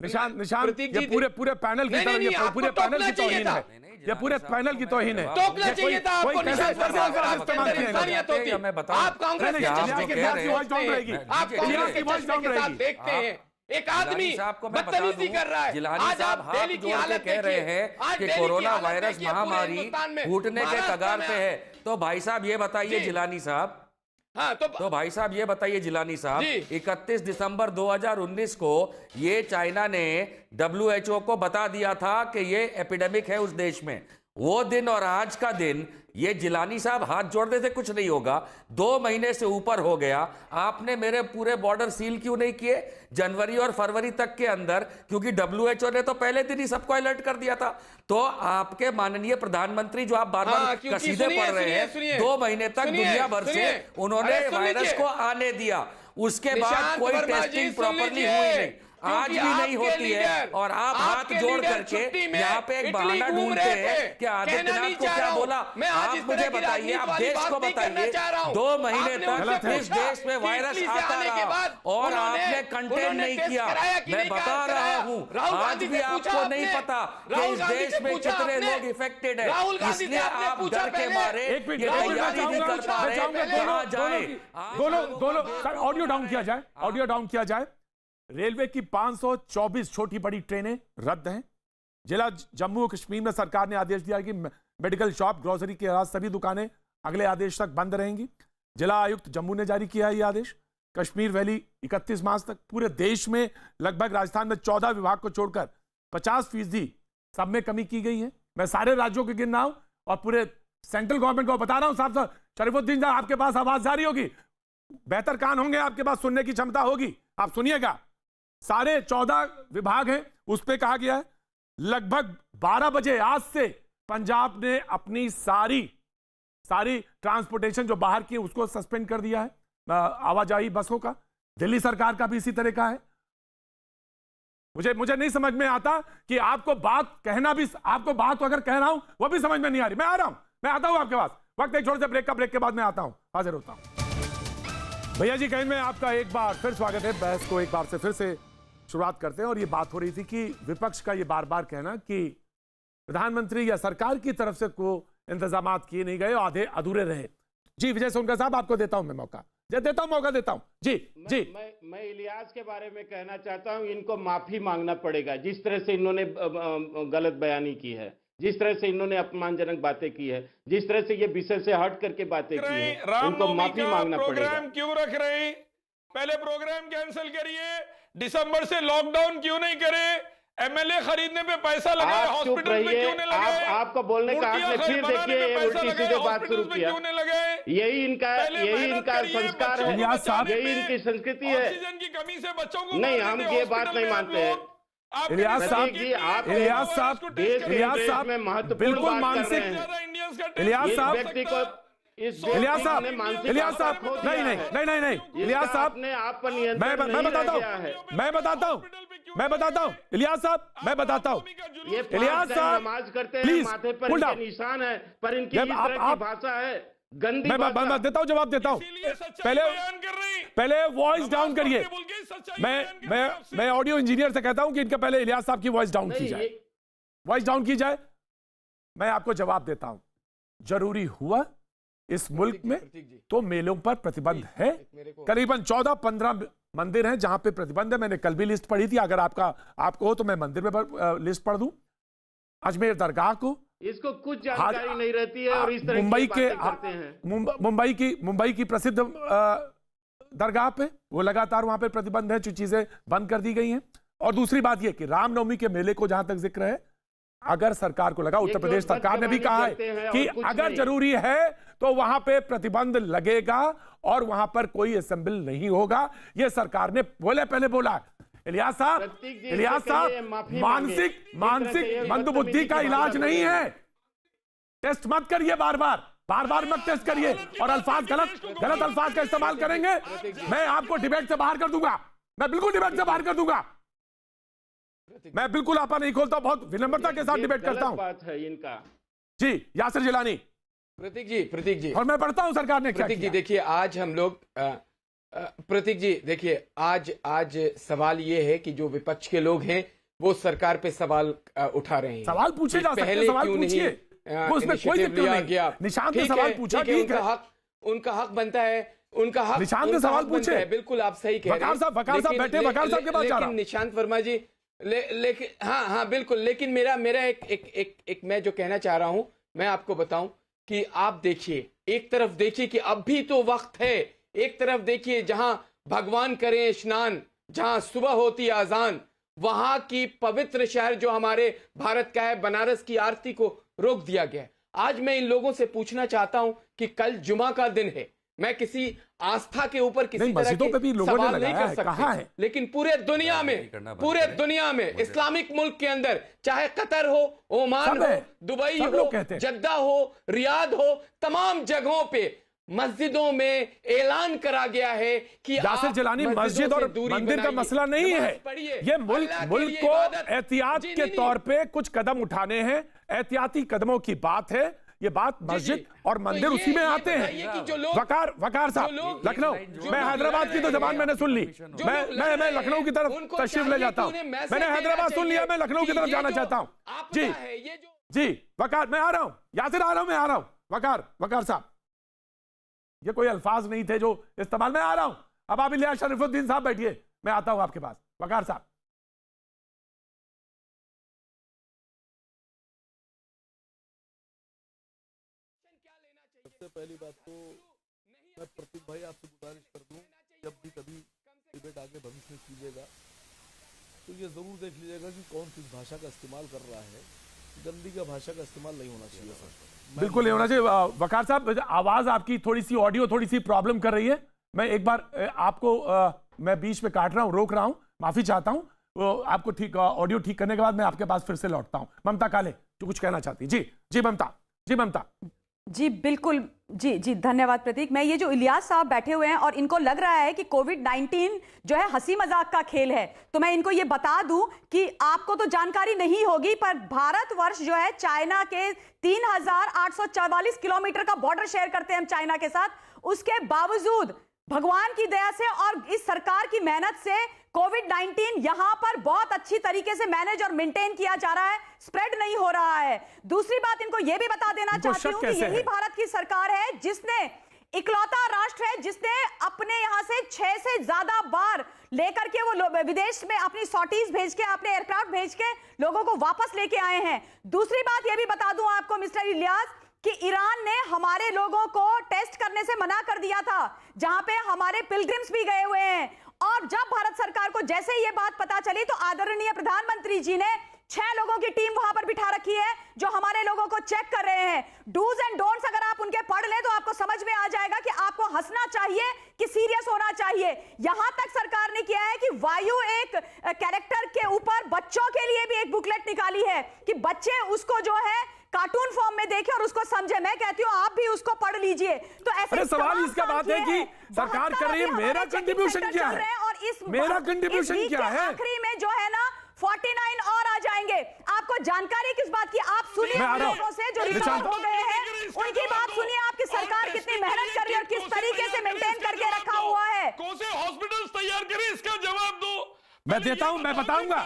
निशांत, प्रतीक ये जी, पूरे पैनल की नहीं, तरफ, नहीं, ये आपको पूरे पैनल टोकना की तौहीन चाहिए था। है, ये पूरे पैनल की तौहीन है। टोकना ये चाहिए था कोई आपको। कैसे निशांत वर्मा, कैसे आपके इस्तेमाल अंदर किया इंसानियत जाए? होती। मैं बताऊं, आप कांग्रेस नहीं, के नहीं, चश्मे आप के कह साथ रहे हैं, देखते हैं, रहेगी। आप जी, कांग्रेस जी, के जी, चश्मे के साथ रहेगी। देखते हैं। एक आदमी जिलानी साहब को मैं बता बदतमीजी दूं, कर रहा है। जिलानी आज साहब आप हाथ दिल्ली की जोड़ के हालत कह रहे देखिए। हैं आज कि दिल्ली की कोरोना हालत वायरस देखिए, पूरे महामारी हिंदुस्तान में, फूटने के महाराष्ट्र कगार में पे है। तो भाई साहब ये बताइए जी। जिलानी साहब, हाँ तो भाई साहब ये बताइए जिलानी साहब, जी। 31 दिसंबर 2019 को ये चाइना ने WHO को बता दिया था कि ये एपिडेमिक है उस देश में। वो दिन और आज का दिन, ये जिलानी साहब हाथ जोड़ने से कुछ नहीं होगा। 2 महीने से ऊपर हो गया, आपने मेरे पूरे बॉर्डर सील क्यों नहीं किए जनवरी और फरवरी तक के अंदर? क्योंकि WHO ने तो पहले दिन ही सबको अलर्ट कर दिया था। तो आपके माननीय प्रधानमंत्री जो आप बार बार क्योंकि कसीदे पढ़ रहे हैं, 2 महीने तक दुनिया भर से उन्होंने वायरस को आने दिया, उसके बाद कोई टेस्टिंग प्रॉपर्ली हुई नहीं। आज क्योंकि भी नहीं आपके होती है लीडर- और आप हाथ आपके जोड़ लीडर करके छुट्टी में यहाँ पे एक इटली बहाना घूम ढूंढते रहे हैं थे। कि कहना आदित्यनाथ नहीं को चाह क्या रहा हूं। बोला। मैं आज आप इस मुझे तरह की बताइए, राजनीति आप वाली देश बात को नहीं करना बताइए, चाह रहा हूं। 2 महीने आपने तक उनसे इस पूछा देश में कि वायरस इटली से आता आने के रहा बाद और उन्होंने- आपने कंटेन उन्होंने नहीं टेस्ट किया। कराया कि मैं नहीं बता रहा कराया? हूँ, राहुल आज गांधी भी से पूछा आपको नहीं आपने? पता कि राहुल इस गांधी देश से में पूछा कितने आपने? लोग इफेक्टेड है, राहुल गांधी इसलिए से आपने आप पूछा डर के पहले? मारे एक मिनट, ये एक मिनट, तैयारी नहीं कर पा मैं रहे चाहूंगा कहाँ जाए। दोनों सर, ऑडियो डाउन किया जाए, ऑडियो डाउन किया जाए। रेलवे की 524 छोटी बड़ी ट्रेनें रद्द हैं। जिला जम्मू और कश्मीर में सरकार ने आदेश दिया कि मेडिकल शॉप, ग्रोसरी के अलावा सभी दुकानें अगले आदेश तक बंद रहेंगी। जिला आयुक्त जम्मू ने जारी किया है यह आदेश। कश्मीर वैली 31 मार्च तक। पूरे देश में लगभग राजस्थान में 14 विभाग को छोड़कर 50% सब में कमी की गई है। मैं सारे राज्यों के गिन रहा हूं और पूरे सेंट्रल गवर्नमेंट को बता रहा हूं साहब। शरीफुद्दीन साहब, आपके पास आवाज जारी होगी, बेहतर कान होंगे, आपके पास सुनने की क्षमता होगी, आप सुनिएगा। सारे 14 विभाग हैं, उस पर कहा गया है लगभग 12 बजे आज से पंजाब ने अपनी सारी ट्रांसपोर्टेशन जो बाहर की है उसको सस्पेंड कर दिया है, आवाजाही बसों का। दिल्ली सरकार का भी इसी तरह का है। मुझे नहीं समझ में आता कि आपको बात कहना भी, आपको बात अगर कह रहा हूं वो भी समझ में नहीं आ रही। मैं आ रहा हूं, मैं आता हूं आपके पास। वक्त एक छोटे से ब्रेक के बाद मैं आता हूं, हाजिर होता हूं। भैया जी, कहीं में आपका एक बार फिर स्वागत है। बहस को एक बार से फिर से शुरुआत करते हैं। और ये बात हो रही थी कि विपक्ष का ये बार बार कहना कि प्रधानमंत्री या सरकार की तरफ से को इंतजाम किए नहीं गए, आधे अधूरे रहे। जी विजय सोनकर साहब, आपको देता हूं मैं मौका, देता हूं। जी जी, मैं इलियास के बारे में कहना चाहता हूं, इनको माफी मांगना पड़ेगा जिस तरह से इन्होंने गलत बयानी की है, जिस तरह से इन्होंने अपमानजनक बातें की है, जिस तरह से ये विषय से हट करके बातें की है, इनको रामनवमी माफी का मांगना पड़ेगा। प्रोग्राम क्यों रख रहे? पहले प्रोग्राम कैंसिल करिए। दिसंबर से लॉकडाउन क्यों नहीं करे? एमएलए खरीदने पे पैसा लगाए, आप चुप हॉस्पिटल पे रहिए। क्यों नहीं लगाए? आपको बोलने का हक मूर्तियां है, फिर बनाने देखिए पे पैसा उल्टी लगाए, सीधे बात हॉस्पिटल शुरू पे किया। क्यों नहीं लगाए? यही इनका संस्कार है, इलियास साहब, यही इनकी संस्कृति है। ऑक्सीजन की कमी से बच्चों को नहीं, मार हम देते ये बात हॉस्पिटल नहीं में मानते हैं। आप इलियास साहब, इलियास साहब, इलियास साहब, में महत्वपूर्ण बिल्कुल बात कर मानसिक, रहे हैं। इलियास इस साहब, व्यक्ति को इलियास साहब, इलियास साहब, नहीं, इलियास साहब, ने आप पर नियंत्रण मैं बताता गया है। हूं, मैं बताता हूं, इलियास साहब, मैं बताता हूं। ये इलियास साहब, नमाज करते हैं, प्लीज, माथे पर cool इनके down। निशान है, पर इनकी जब इस तरह की आप भाषा है, गंदी मैं भाषा। देता हूं, जवाब देता हूं। पहले वॉइस डाउन करिए। मैं ऑडियो इंजीनियर से कहता हूं कि इनका पहले इलियास साहब की वॉइस डाउन की जाए, वॉइस डाउन की जाए। मैं आपको जवाब देता हूं। जरूरी हुआ इस मुल्क में तो मेलों पर प्रतिबंध है। करीबन 14-15 मंदिर हैं जहां पे प्रतिबंध है। मैंने कल भी लिस्ट पढ़ी थी, अगर आपको हो तो मैं मंदिर में लिस्ट पढ़ दूं। अजमेर दरगाह को, इसको कुछ जानकारी नहीं रहती है और इस तरह मुंबई की के बातें करते हैं। मुंबई की प्रसिद्ध दरगाह पे वो लगातार वहां पे प्रतिबंध है, जो चीजें बंद कर दी गई हैं। और दूसरी बात ये कि रामनवमी के मेले को जहां तक जिक्र है, अगर सरकार को लगा, उत्तर प्रदेश सरकार ने भी कहा है कि अगर जरूरी है तो वहां पे प्रतिबंध लगेगा और वहां पर कोई असेंबल नहीं होगा। यह सरकार ने पहले बोला। इलियास साहब, मानसिक मंदबुद्धि का इलाज नहीं है। टेस्ट मत करिए, बार बार मत टेस्ट करिए। और अल्फाज गलत अल्फाज का इस्तेमाल करेंगे, मैं आपको डिबेट से बाहर कर दूंगा। मैं बिल्कुल डिबेट से बाहर कर दूंगा। मैं बिल्कुल आपा नहीं खोलता, बहुत विनम्रता के साथ डिबेट करता हूं। बात है इनका। जी यासिर जिलानी। प्रतीक जी, और मैं पढ़ता हूं सरकार ने क्या प्रतीक जी किया। देखिए, आज हम लोग प्रतीक जी देखिए, आज सवाल ये है कि जो विपक्ष के लोग हैं वो सरकार पे सवाल उठा रहे हैं। सवाल पूछे जा सकते हैं, सवाल पूछिए, उसमें कोई दिक्कत नहीं। निशांत ने सवाल पूछा, ठीक है, उनका हक बनता है, उनका हक, निशांत ने सवाल पूछे। बिल्कुल आप सही कह रहे हैं। वकार साहब बैठे, वकार साहब के पास जा रहा हूं। निशांत वर्मा जी, लेकिन हाँ बिल्कुल, लेकिन मेरा एक मैं जो कहना चाह रहा हूं, मैं आपको बताऊं कि आप देखिए, एक तरफ देखिए कि अब भी तो वक्त है, एक तरफ देखिए जहां भगवान करें स्नान, जहां सुबह होती आजान, वहां की पवित्र शहर जो हमारे भारत का है, बनारस की आरती को रोक दिया गया। आज मैं इन लोगों से पूछना चाहता हूं कि कल जुमा का दिन है, मैं किसी आस्था के ऊपर किसी तरह मस्जिदों पे भी के लोगों ने सवाल नहीं लगाया कर है, सकते, कहा है। लेकिन पूरे दुनिया में इस्लामिक मुल्क के अंदर, चाहे कतर हो, ओमान हो, दुबई हो, जद्दा हो, रियाद हो, तमाम जगहों पे मस्जिदों में ऐलान करा गया है कि यासिर आप जिलानी, मस्जिदों मस्जिद से और दूरी मंदिर का बनाइए। मसला नहीं नमाज है। पढ़िए। ये मुल्क अल्लाह के मुल्क लिए को इबादत। एहतियात जी, के नहीं, तौर पे कुछ कदम उठाने हैं, एहतियाती कदमों की बात है। ये बात मस्जिद और तो मंदिर उसी में आते बताइए कि जो हैं। लोग- वकार साहब, जो लोग- लखनऊ, जो मैं लोग हैदराबाद लड़ की तो रहे जबान हैं, मैंने सुन ली। जो लोग लड़ मैं रहे लखनऊ की तरफ उनको तशरीफ ले चाहिए जाता कि हूँ। उन्हें मैसेज मैंने देना हैदराबाद सुन लिया, चाहिए मैं लखनऊ की कि तरफ ये जाना जो चाहता हूँ। आपदा जी है, ये जो जी, वकार, मैं आ रहा हूँ, यासिर आ रहा हूँ, मैं आ रहा हूँ। वकार साहब, ये कोई अल्फाज नहीं थे जो इस्तेमाल में। आ रहा हूं, अब आप इलियास शरीफुद्दीन साहब बैठिए, मैं आता हूं आपके पास। वकार साहब, सबसे पहली बात तो मैं प्रतीक भाई आपसे गुजारिश कर दूं, जब भी कभी डिबेट आगे भविष्य में कीजिएगा तो ये जरूर देख लीजिएगा कि कौन किस भाषा का इस्तेमाल कर रहा है। गंदी का भाषा का इस्तेमाल नहीं होना चाहिए सर। बिल्कुल नहीं होना चाहिए। वकार साहब, आवाज आपकी थोड़ी सी, ऑडियो थोड़ी सी प्रॉब्लम कर रही है। मैं एक बार आपको मैं बीच में काट रहा हूं, रोक रहा हूं, माफी चाहता हूं। वो आपको ठीक ऑडियो ठीक करने के बाद मैं आपके पास फिर से लौटता हूं। ममता काले जो कुछ कहना चाहती है। जी ममता। जी बिल्कुल, जी धन्यवाद प्रतीक। मैं ये जो इलियास साहब बैठे हुए हैं और इनको लग रहा है कि कोविड-19 जो है हंसी मजाक का खेल है, तो मैं इनको ये बता दूं कि आपको तो जानकारी नहीं होगी, पर भारतवर्ष जो है चाइना के 3844 किलोमीटर का बॉर्डर शेयर करते हैं हम चाइना के साथ। उसके बावजूद भगवान की दया से और इस सरकार की मेहनत से कोविड-19 यहां पर बहुत अच्छी तरीके से मैनेज और मेंटेन किया जा रहा है, स्प्रेड नहीं हो रहा है। दूसरी बात इनको यह भी बता देना चाहती हूं कि यही भारत की सरकार है जिसने, इकलौता राष्ट्र है जिसने अपने यहां से 6 से ज्यादा बार लेकर के वो विदेश में अपनी सॉटीज भेज के, अपने एयरक्राफ्ट भेज के लोगों को वापस लेके आए हैं। दूसरी बात यह भी बता दूं आपको मिस्टर इलियास कि ईरान ने हमारे लोगों को टेस्ट करने से मना कर दिया था, जहां पे हमारे पिलग्रिम्स भी गए हुए हैं। और जब भारत सरकार को जैसे ये बात पता चली तो आदरणीय प्रधानमंत्री जी ने 6 लोगों की टीम वहां पर बिठा रखी है जो हमारे लोगों को चेक कर रहे हैं। डूज एंड डोंट्स अगर आप उनके पढ़ लें तो आपको समझ में आ जाएगा कि आपको हंसना चाहिए कि सीरियस होना चाहिए। यहां तक सरकार ने किया है कि वायु एक कैरेक्टर के ऊपर बच्चों के लिए भी एक बुकलेट निकाली है कि बच्चे उसको जो है कार्टून फॉर्म में देखें और उसको समझे। मैं कहती हूं आप भी उसको पढ़ लीजिए। तो ऐसे सवाल इसका बात है कि सरकार कर रही है, मेरा कंट्रीब्यूशन क्या है? और इस मेरा कंट्रीब्यूशन क्या है? आखिरी में जो है ना 49 और आ जाएंगे। आपको जानकारी किस बात की? आप सुनिए लोगों से जो रिकॉर्ड हो गए हैं, उनकी बात सुनिए। आपकी सरकार कितनी मेहनत कर रही है और किस तरीके से मेंटेन करके रखा हुआ है। कौन से हॉस्पिटल तैयार करें, इसका जवाब दो। मैं देता हूं, मैं बताऊंगा,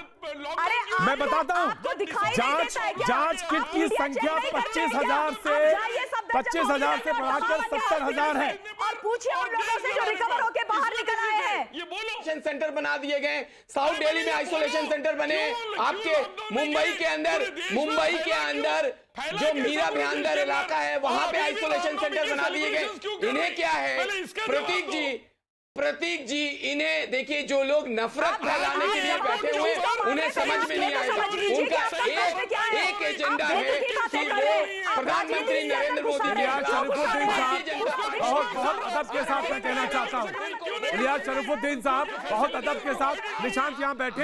अरे मैं बताता हूं। जांच किट की संख्या 25,000 से 25,000 से बढ़ाकर 70,000 है। और पूछिए उन लोगों से जो रिकवर होकर बाहर निकल आए हैं। ये बोलो, आइसोलेशन सेंटर बना दिए गए। साउथ दिल्ली में आइसोलेशन सेंटर बने। आपके मुंबई के अंदर जो मीरा भयांदर इलाका है वहां पे आइसोलेशन सेंटर बना दिए गए। इन्हें क्या है प्रतीक जी, इन्हें देखिए, जो लोग नफरत फैलाने के लिए बैठे हुए उन्हें समझ में नहीं आएगा। उनका एक एजेंडा है कि वो प्रधानमंत्री नरेंद्र मोदी इलियास शरीफुद्दीन साहब, बहुत अदब के साथ मैं कहना चाहता हूं, इलियास शरीफुद्दीन साहब बहुत अदब के साथ, निशांत यहाँ बैठे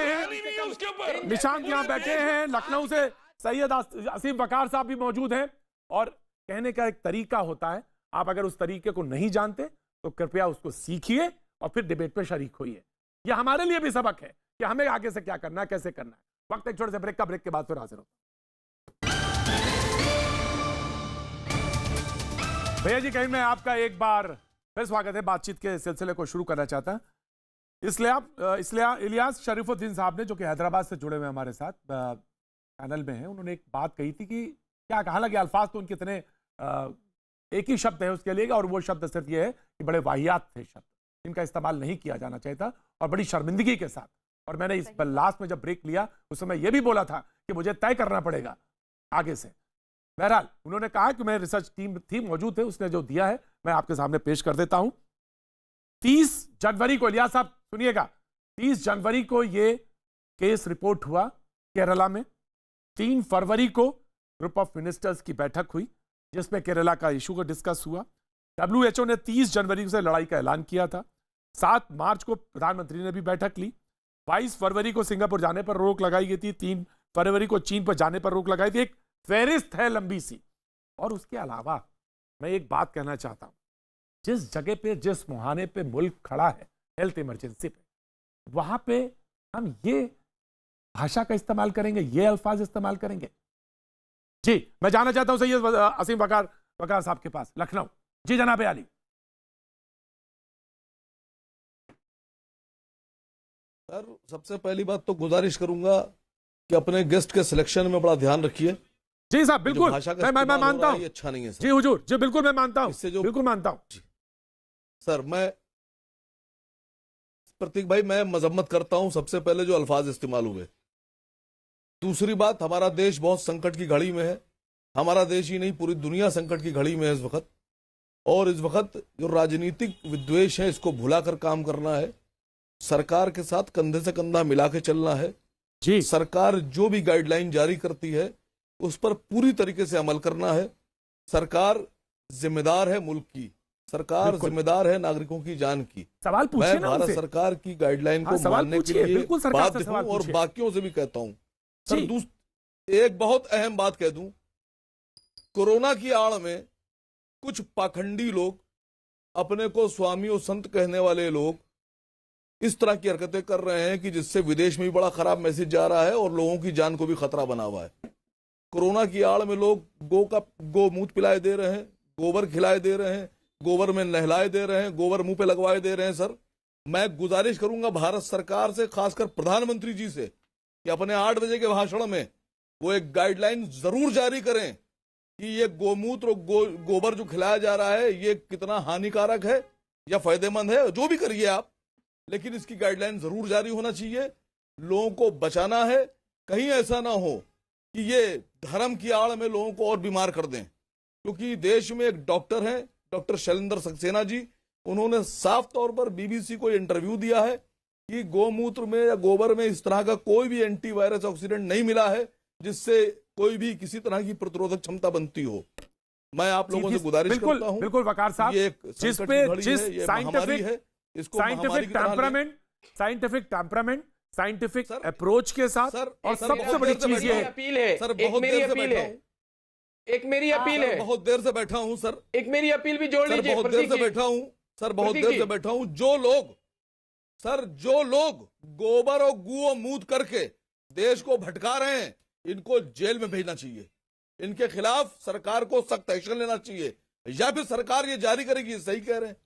हैं, लखनऊ से सैयद असीम वकार साहब भी मौजूद हैं। और कहने का एक तरीका होता है, आप अगर उस तरीके को नहीं जानते तो कृपया उसको सीखिए और फिर डिबेट पे शरीक होइए। यह हमारे लिए भी सबक है कि हमें आगे से क्या करना है, कैसे करना है। वक्त एक छोटे से ब्रेक का, ब्रेक के बाद फिर हाजिर होता हूं। भैया जी, कहीं मैं आपका एक बार फिर स्वागत है, बातचीत के सिलसिले को शुरू करना चाहता हूं। इसलिए इलियास शरीफुद्दीन साहब ने, जो कि हैदराबाद से जुड़े हुए हमारे साथ पैनल में हैं, उन्होंने एक बात कही थी कि क्या कहा, हालांकि अल्फाज तो उनके इतने एक ही शब्द है उसके लिए, और वो शब्द सिर्फ ये है कि बड़े वाहियात थे शब्द, इनका इस्तेमाल नहीं किया जाना चाहिए था और बड़ी शर्मिंदगी के साथ। और मैंने इस पर लास्ट में जब ब्रेक लिया उस समय यह भी बोला था कि मुझे तय करना पड़ेगा आगे से। बहरहाल उन्होंने कहा कि मैं रिसर्च टीम थी, मौजूद थे, उसने जो दिया है मैं आपके सामने पेश कर देता हूं। 30 जनवरी को, इलियास साहब सुनिएगा, 30 जनवरी को ये केस रिपोर्ट हुआ केरला में। 3 फरवरी को ग्रुप ऑफ मिनिस्टर्स की बैठक हुई जिसमें केरला का इशू को डिस्कस हुआ। WHO ने 30 जनवरी से लड़ाई का ऐलान किया था। 7 मार्च को प्रधानमंत्री ने भी बैठक ली। 22 फरवरी को सिंगापुर जाने पर रोक लगाई गई थी। 3 फरवरी को चीन पर जाने पर रोक लगाई थी। एक फेहरिस्त है लंबी सी। और उसके अलावा मैं एक बात कहना चाहता हूं, जिस जगह पे, जिस मुहाने पे मुल्क खड़ा है हेल्थ इमरजेंसी पे, वहां पे हम ये भाषा का इस्तेमाल करेंगे, ये अल्फाज इस्तेमाल करेंगे? जी, मैं जाना चाहता हूं सैयद असीम वकार साहब के पास, लखनऊ। जी जनाब आली। सर, सबसे पहली बात तो गुजारिश करूंगा कि अपने गेस्ट के सिलेक्शन में बड़ा ध्यान रखिए। जी साहब, बिल्कुल, भाषा का मैं मानता हूं, ये अच्छा नहीं है सर। जी हुजूर, जी बिल्कुल मैं मानता हूं, इससे जो बिल्कुल मानता हूं। सर, मैं प्रतीक भाई, मैं मजम्मत करता हूं सबसे पहले जो अल्फाज इस्तेमाल हुए। दूसरी बात, हमारा देश बहुत संकट की घड़ी में है। हमारा देश ही नहीं, पूरी दुनिया संकट की घड़ी में है इस वक्त। और इस वक्त जो राजनीतिक विद्वेष है, इसको भुलाकर काम करना है। सरकार के साथ कंधे से कंधा मिला के चलना है। जी, सरकार जो भी गाइडलाइन जारी करती है उस पर पूरी तरीके से अमल करना है। सरकार जिम्मेदार है मुल्क की, सरकार जिम्मेदार है नागरिकों की जान की। सवाल पूछिए मैं ना भारत उनसे। सरकार की गाइडलाइन को सवाल मानने के पूछिए, लिए बिल्कुल सरकार से बाध्य सवाल हूं और पूछिए। बाकियों से भी कहता हूं। जी। सर, एक बहुत अहम बात कह दूं, कोरोना की आड़ में कुछ पाखंडी लोग, अपने को स्वामी और संत कहने वाले लोग इस तरह की हरकतें कर रहे हैं कि जिससे विदेश में भी बड़ा खराब मैसेज जा रहा है और लोगों की जान को भी खतरा बना हुआ है। कोरोना की आड़ में लोग गोमूत्र पिलाए दे रहे हैं, गोबर खिलाए दे रहे हैं, गोबर में नहलाए दे रहे हैं, गोबर मुंह पे लगवाए दे रहे हैं। सर, मैं गुजारिश करूंगा भारत सरकार से, खासकर प्रधानमंत्री जी से, कि अपने 8 बजे के भाषण में वो एक गाइडलाइन जरूर जारी करें कि ये गोमूत्र और गोबर जो खिलाया जा रहा है ये कितना हानिकारक है या फायदेमंद है। जो भी करिए आप, लेकिन इसकी गाइडलाइन जरूर जारी होना चाहिए। लोगों को बचाना है, कहीं ऐसा ना हो कि ये धर्म की आड़ में लोगों को और बीमार कर दें। क्योंकि देश में एक डॉक्टर हैं, डॉक्टर शैलेंद्र सक्सेना जी, उन्होंने साफ तौर पर बीबीसी को इंटरव्यू दिया है कि गोमूत्र में या गोबर में इस तरह का कोई भी एंटीवायरस ऑक्सीडेंट नहीं मिला है जिससे कोई भी किसी तरह की प्रतिरोधक क्षमता बनती हो। मैं आप लोगों से गुजारिश करता हूं, बिल्कुल वकार साहब, ये एक जिस संकट पे की घड़ी जिस है, ये महामारी है, इसको महामारी की तरह लें। साइंटिफिक अप्रोच के साथ, सर, और सर, सबसे बहुत बड़ी देर से चीज ये है, अपील है, सर, एक बहुत मेरी देर से अपील बैठा है, हूं। एक मेरी अपील है, बहुत देर से बैठा हूं सर, एक मेरी अपील भी जोड़ सर, लीजिए। बहुत देर प्रतीक से जी, बैठा हूं सर, बहुत प्रतीक देर जी। से बैठा हूं। जो लोग गोबर और गूमूत्र करके देश को भटका रहे हैं, इनको जेल में भेजना चाहिए। इनके खिलाफ सरकार को सख्त एक्शन लेना चाहिए, या फिर सरकार ये जारी करेगी, सही कह रहे हैं।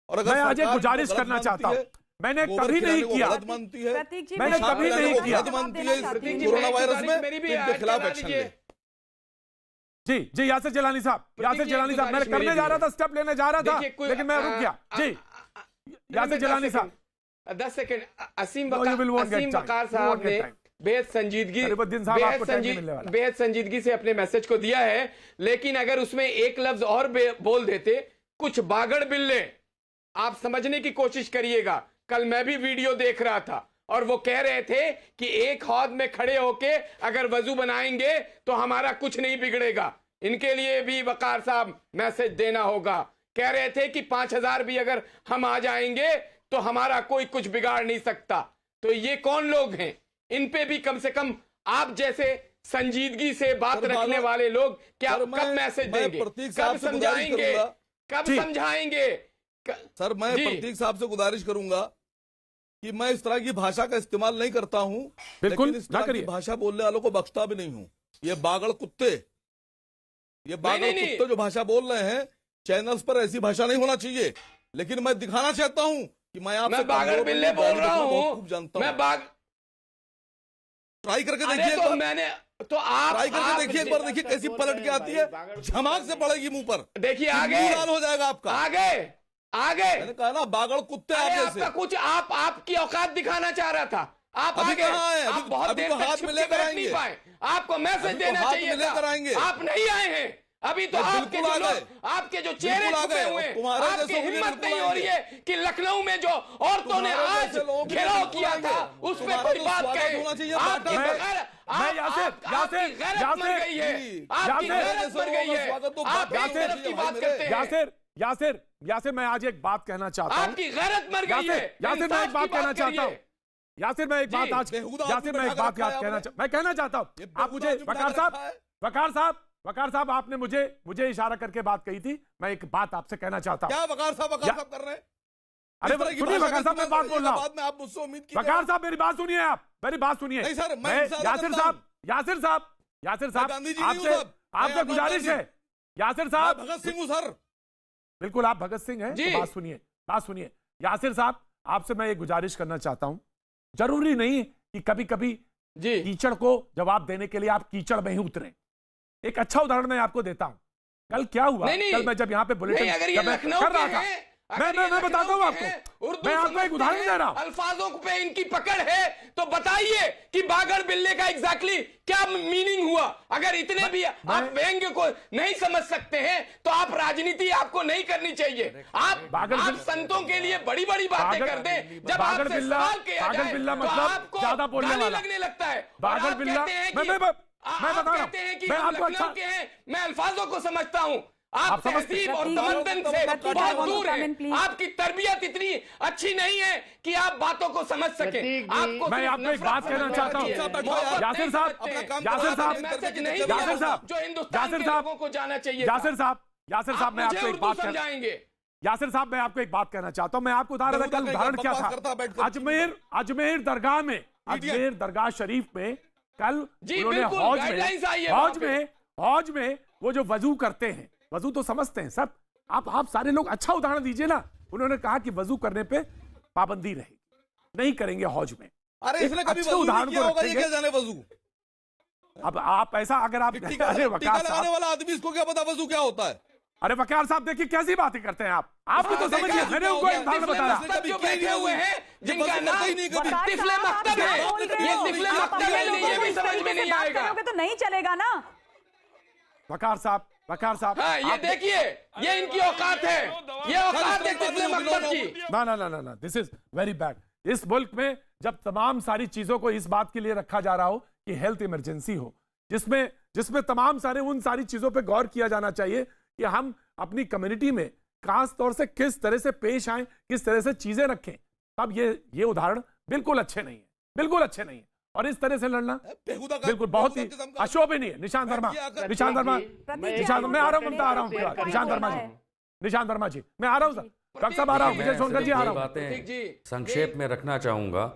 और अगर मैं आज एक सरकार गुजारिश इनको गलत करना मानती चाहता हूं, है, मैंने गोबर कभी खिलाने नहीं को किया, गलत मानती है, प्रतीक जी, मैंने पेशाब कभी खिलाने नहीं को किया। गलत मानती है, प्रतीक जी, कोरोना मैं वायरस गुजारिश में, मेरी भी तो इनके आज खिलाफ करा एक्शन दीजिए। लें। जी यासिर जिलानी साहब, यासिर जी, जिलानी साहब, मैं गुजारिश करने मेरी जा रहा भी था, स्टेप लेने जा रहा था, देखिए, कोई- लेकिन मैं रुक गया। जी यासिर जिलानी साहब, 10 second. Asim No, you will won't get Asim time. Waqar You साहब won't get ने time. बेहद संजीदगी गरीबुद्दीन साहब, आपको time नहीं मिलने वाला। बेहद संजीदगी से अपने मैसेज को दिया है। लेकिन अगर उसमें एक लफ्ज और बोल देते, कुछ बागड़ बिल्ले, आप समझने की कोशिश करिएगा। कल मैं भी वीडियो देख रहा था और वो कह रहे थे कि एक हौद में खड़े होके अगर वजू बनाएंगे तो हमारा कुछ नहीं बिगड़ेगा। इनके लिए भी वकार साहब मैसेज देना होगा। कह रहे थे कि 5000 भी अगर हम आ जाएंगे तो हमारा कोई कुछ बिगाड़ नहीं सकता। तो ये कौन लोग हैं? इन पे भी कम से कम आप जैसे संजीदगी से बात रखने वाले लोग क्या कब मैसेज देंगे, कब समझाएंगे, कब समझाएंगे? सर, मैं प्रतीक साहब से गुजारिश करूंगा कि मैं इस तरह की भाषा का इस्तेमाल नहीं करता हूं, बिल्कुल लेकिन इस ना तरह की करिए। भाषा बोलने वालों को बख्शता भी नहीं हूं। ये बागड़ कुत्ते, ये बागड़ नहीं। कुत्ते जो भाषा बोल रहे हैं, चैनल्स पर ऐसी भाषा नहीं होना चाहिए। लेकिन मैं दिखाना चाहता हूं कि मैं बागड़ बिल्ले बोल रहा हूं, खूब जानता मैं हूं। ट्राई करके अरे देखिए, तो मैंने तो आप ट्राई करके देखिए, एक बार देखिए कैसी पलट के आती है, झमाक से पड़ेगी मुंह पर, देखिए आगे मुंह लाल हो जाएगा आपका। आगे मैंने कहा ना, बागड़ कुत्ते आप अरे जैसे। आपका कुछ आपकी औकात दिखाना चाह रहा था। आप अभी आगे, कहाँ हैं? आप बहुत अभी देर तो तक हाथ छुप में के लेकर बैठ नहीं आएंगे। पाए। आपको मैसेज अभी तो देना हाथ चाहिए में लेकर था। आएंगे। आप नहीं आए हैं। अभी तो नहीं, आपके बिल्कुल जो आ लोग, गए। आपके जो चेहरे बिल्कुल आ छुपे गए। हुए हैं, तुम्हारे आपकी जैसों के लिए हिम्मत बिल्कुल नहीं हो रही है कि लखनऊ में जो औरतों ने तुम्हारे आज जैसे लोगों के लिए घेराव बिल्कुल किया आएंगे। था, उस पर तुम्हारा कोई तो बात स्वागत कहे। होना चाहिए, आपकी बाटा। बगैर मैं यासिर गैरत मर गई है, आपकी गैरत मर गई है। आप एक तरफ की बात करते हैं, यासिर मैं आज एक बात कहना चाहता हूं। आपकी गैरत मर गई है। यासिर मैं एक बात कहना चाहता हूं। यासिर मैं एक बात आज बेहुदा यासिर मैं एक आदमी बात बैठा याद है कहना आपने। मैं कहना चाहता हूं। ये आप मुझे बेहुदा आदमी वकार बैठा साहब, है। वकार साहब, वकार साहब, आपने मुझे इशारा करके बात कही थी। मैं एक बात आपसे कहना चाहता हूं। क्या वकार साहब कर रहे हैं? अरे इस तरह की सुनिए भाषा वकार का साहब, मैं इस्तेमाल बात बोल रहा हूं। बाद में आप मुझसे उम्मीद कीजिए। वकार साहब, मेरी बात सुनिए, आप मेरी बात सुनिए। नहीं सर, मैं इशारा यासिर करता साहब, हूं। यासिर साहब, गांधी जी नहीं हूं आपसे साहब। आपसे मैं गुजारिश गांधी- है, यासिर मैं साहब। भगत सिंह हूं सर। बिल्कुल आप भगत सिंह हैं, तो बात सुनिए। यासिर साहब, आपसे मैं एक गुजारिश करना चाहता हूं। जरूरी नहीं कि कभी कभी कीचड़ को जवाब देने के लिए आप कीचड़ में ही उतरे। एक अच्छा उदाहरण मैं आपको देता हूं। कल क्या हुआ? कल मैं जब यहाँ पे बुलेटिन जब मैं कर रहा था, मैं बताता हूं आपको। मैं आपको एक उदाहरण दे रहा हूं। अल्फाजों पे इनकी पकड़ है तो बताइए कि बागड़ बिल्ले का एग्जैक्टली क्या मीनिंग हुआ। अगर इतने भी आप व्यंग्य को नहीं समझ सकते हैं तो आप राजनीति आपको नहीं करनी चाहिए। आप संतों के लिए बड़ी बड़ी बातें कर दें, जब आपसे सवाल किया जाए तो आपको गाली लगने लगता है। बागड़ बिल्ला, मैं बता रहा कहते हैं कि मैं हम आपको लखनऊ के हैं, मैं अल्फाजों को समझता हूं। आप तहजीब और तमद्दुन से बहुत दूर हैं। आपकी तरबियत इतनी अच्छी नहीं है कि आप बातों को समझ सके। आपको मैं आपको एक बात कहना चाहता हूं। यासिर साहब, जो हिंदुस्तान के लोगों को जाना चाहिए। यासिर साहब, मैं आपको एक बात समझाएंगे। यासिर साहब, मैं आपको एक बात कहना चाहता हूं। मैं आपको उदाहरण क्या था? अजमेर दरगाह में, अजमेर दरगाह शरीफ में कल उन्होंने हौज में वो जो वजू करते हैं, वजू तो समझते हैं सब, आप सारे लोग अच्छा उदाहरण दीजिए ना। उन्होंने कहा कि वजू करने पे पाबंदी रहेगी, नहीं करेंगे हौज में। अरे इसने कभी वजू नहीं किया होगा, ये क्या जाने वजू। अब आप ऐसा अगर आप अरे वकार साहब, वाला आदमी इसको क्या पता वजू क्या होता है? अरे वकार साहब, देखिए कैसी बातें करते हैं आप भी तो समझिए। मैंने उनको एक उदाहरण बताया। जो बैठे हुए हैं जिनका नाम तिफले मकतब है, ये तिफले मकतब है, ये भी समझ में नहीं आएगा तो नहीं चलेगा ना। वकार साहब, हाँ, ये देखिए, ये इनकी औकात है, ये औकात है तिफले मकतब की। ना, दिस इज वेरी बैड। इस मुल्क में जब तमाम सारी चीजों को इस बात के लिए रखा जा रहा हो कि हेल्थ इमरजेंसी हो, जिसमें तमाम सारे उन सारी चीजों पे गौर किया जाना चाहिए कि हम अपनी कम्युनिटी में खास तौर से किस तरह से पेश आए, किस तरह से चीजें रखें। अब ये उदाहरण बिल्कुल अच्छे नहीं है, और इस तरह से लड़ना बिल्कुल बहुत ही अशोभनीय है। निशांत वर्मा, मैं आ रहा हूं, ममता आ रहा हूं। निशांत वर्मा जी, मैं आ रहा हूं सर। डॉक्टर साहब आ रहा हूं, विजय सोनकर जी आ रहा हूं। संक्षेप में रखना चाहूँगा,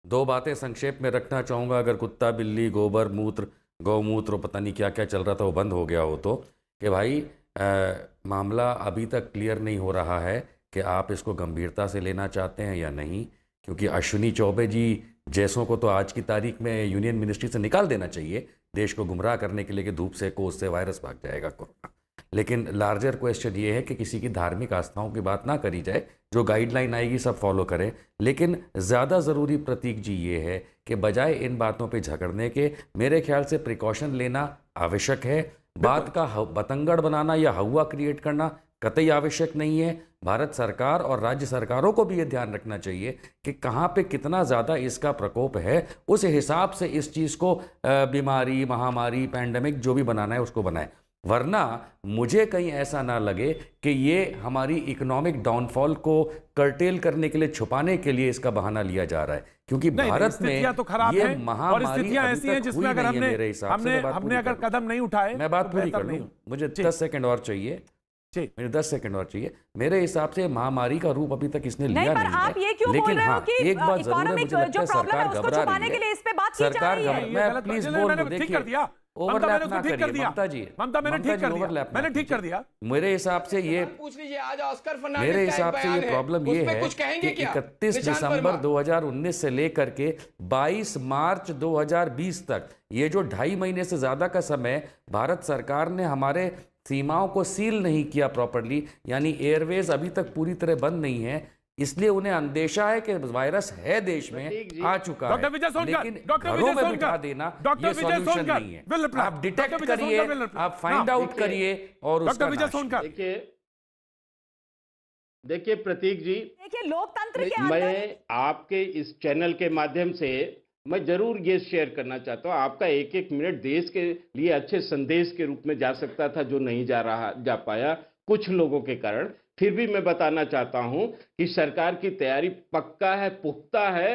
2 बातें संक्षेप में रखना चाहूँगा। अगर कुत्ता बिल्ली गोबर मूत्र गौमूत्र पता नहीं क्या क्या चल रहा था वो बंद हो गया हो तो, कि भाई मामला अभी तक क्लियर नहीं हो रहा है कि आप इसको गंभीरता से लेना चाहते हैं या नहीं। क्योंकि अश्विनी चौबे जी जैसों को तो आज की तारीख में यूनियन मिनिस्ट्री से निकाल देना चाहिए, देश को गुमराह करने के लिए कि धूप से कोस से वायरस भाग जाएगा कोरोना। लेकिन लार्जर क्वेश्चन ये है कि किसी की धार्मिक आस्थाओं की बात ना करी जाए, जो गाइडलाइन आएगी सब फॉलो करें। लेकिन ज़्यादा ज़रूरी प्रतीक जी ये है कि बजाय इन बातों पे झगड़ने के, मेरे ख्याल से प्रिकॉशन लेना आवश्यक है। बात का बतंगड़ बनाना या हवा क्रिएट करना कतई आवश्यक नहीं है। भारत सरकार और राज्य सरकारों को भी ये ध्यान रखना चाहिए कि कहाँ पे कितना ज़्यादा इसका प्रकोप है, उस हिसाब से इस चीज़ को बीमारी, महामारी, पैंडेमिक जो भी बनाना है उसको बनाए। वरना मुझे कहीं ऐसा ना लगे कि ये हमारी इकोनॉमिक डाउनफॉल को कर्टेल करने के लिए, छुपाने के लिए इसका बहाना लिया जा रहा है। क्योंकि भारत में तो खराब ये है, और स्थितियां महामारी ऐसी हैं जिसमें अगर हमने अगर कदम नहीं उठाए, मैं बात पूरी कर लूं, मुझे 10 सेकंड और चाहिए, मुझे 10 सेकंड और चाहिए। मेरे हिसाब से महामारी का रूप अभी तक इसने लिया नहीं आप ये क्यों लेकिन बोल रहे हो कि एक बात जरूर है, मुझे लगता है सरकार घबरा रही है। इस पे बात की जा सरकार रही है। मैं प्लीज बोल दूं, देखिए ओवरलैप ना करिए ममता जी, मैंने ठीक कर दिया। मेरे हिसाब से ये पूछ लीजिए, आज ऑस्कर फर्नांडिस मेरे का हिसाब से ये प्रॉब्लम ये है कि 31 दिसंबर 2019 से लेकर के 22 मार्च 2020 तक, ये जो 2.5 महीने से ज़्यादा का समय भारत सरकार ने हमारे सीमाओं को सील नहीं किया प्रॉपर्ली, यानी एयरवेज अभी तक पूरी तरह बंद नहीं है, इसलिए उन्हें अंदेशा है कि वायरस है देश में, आ चुका है, लेकिन घरों में बिठा देना ये सॉल्यूशन नहीं है। आप डिटेक्ट करिए, आप फाइंड आउट करिए और उसका देखिए प्रतीक जी, देखिए लोकतंत्र के मैं आपके इस चैनल के माध्यम से मैं जरूर ये शेयर करना चाहता हूँ, आपका एक एक मिनट देश के लिए अच्छे संदेश के रूप में जा सकता था, जो नहीं जा पाया कुछ लोगों के कारण। फिर भी मैं बताना चाहता हूं कि सरकार की तैयारी पक्का है, पुख्ता है,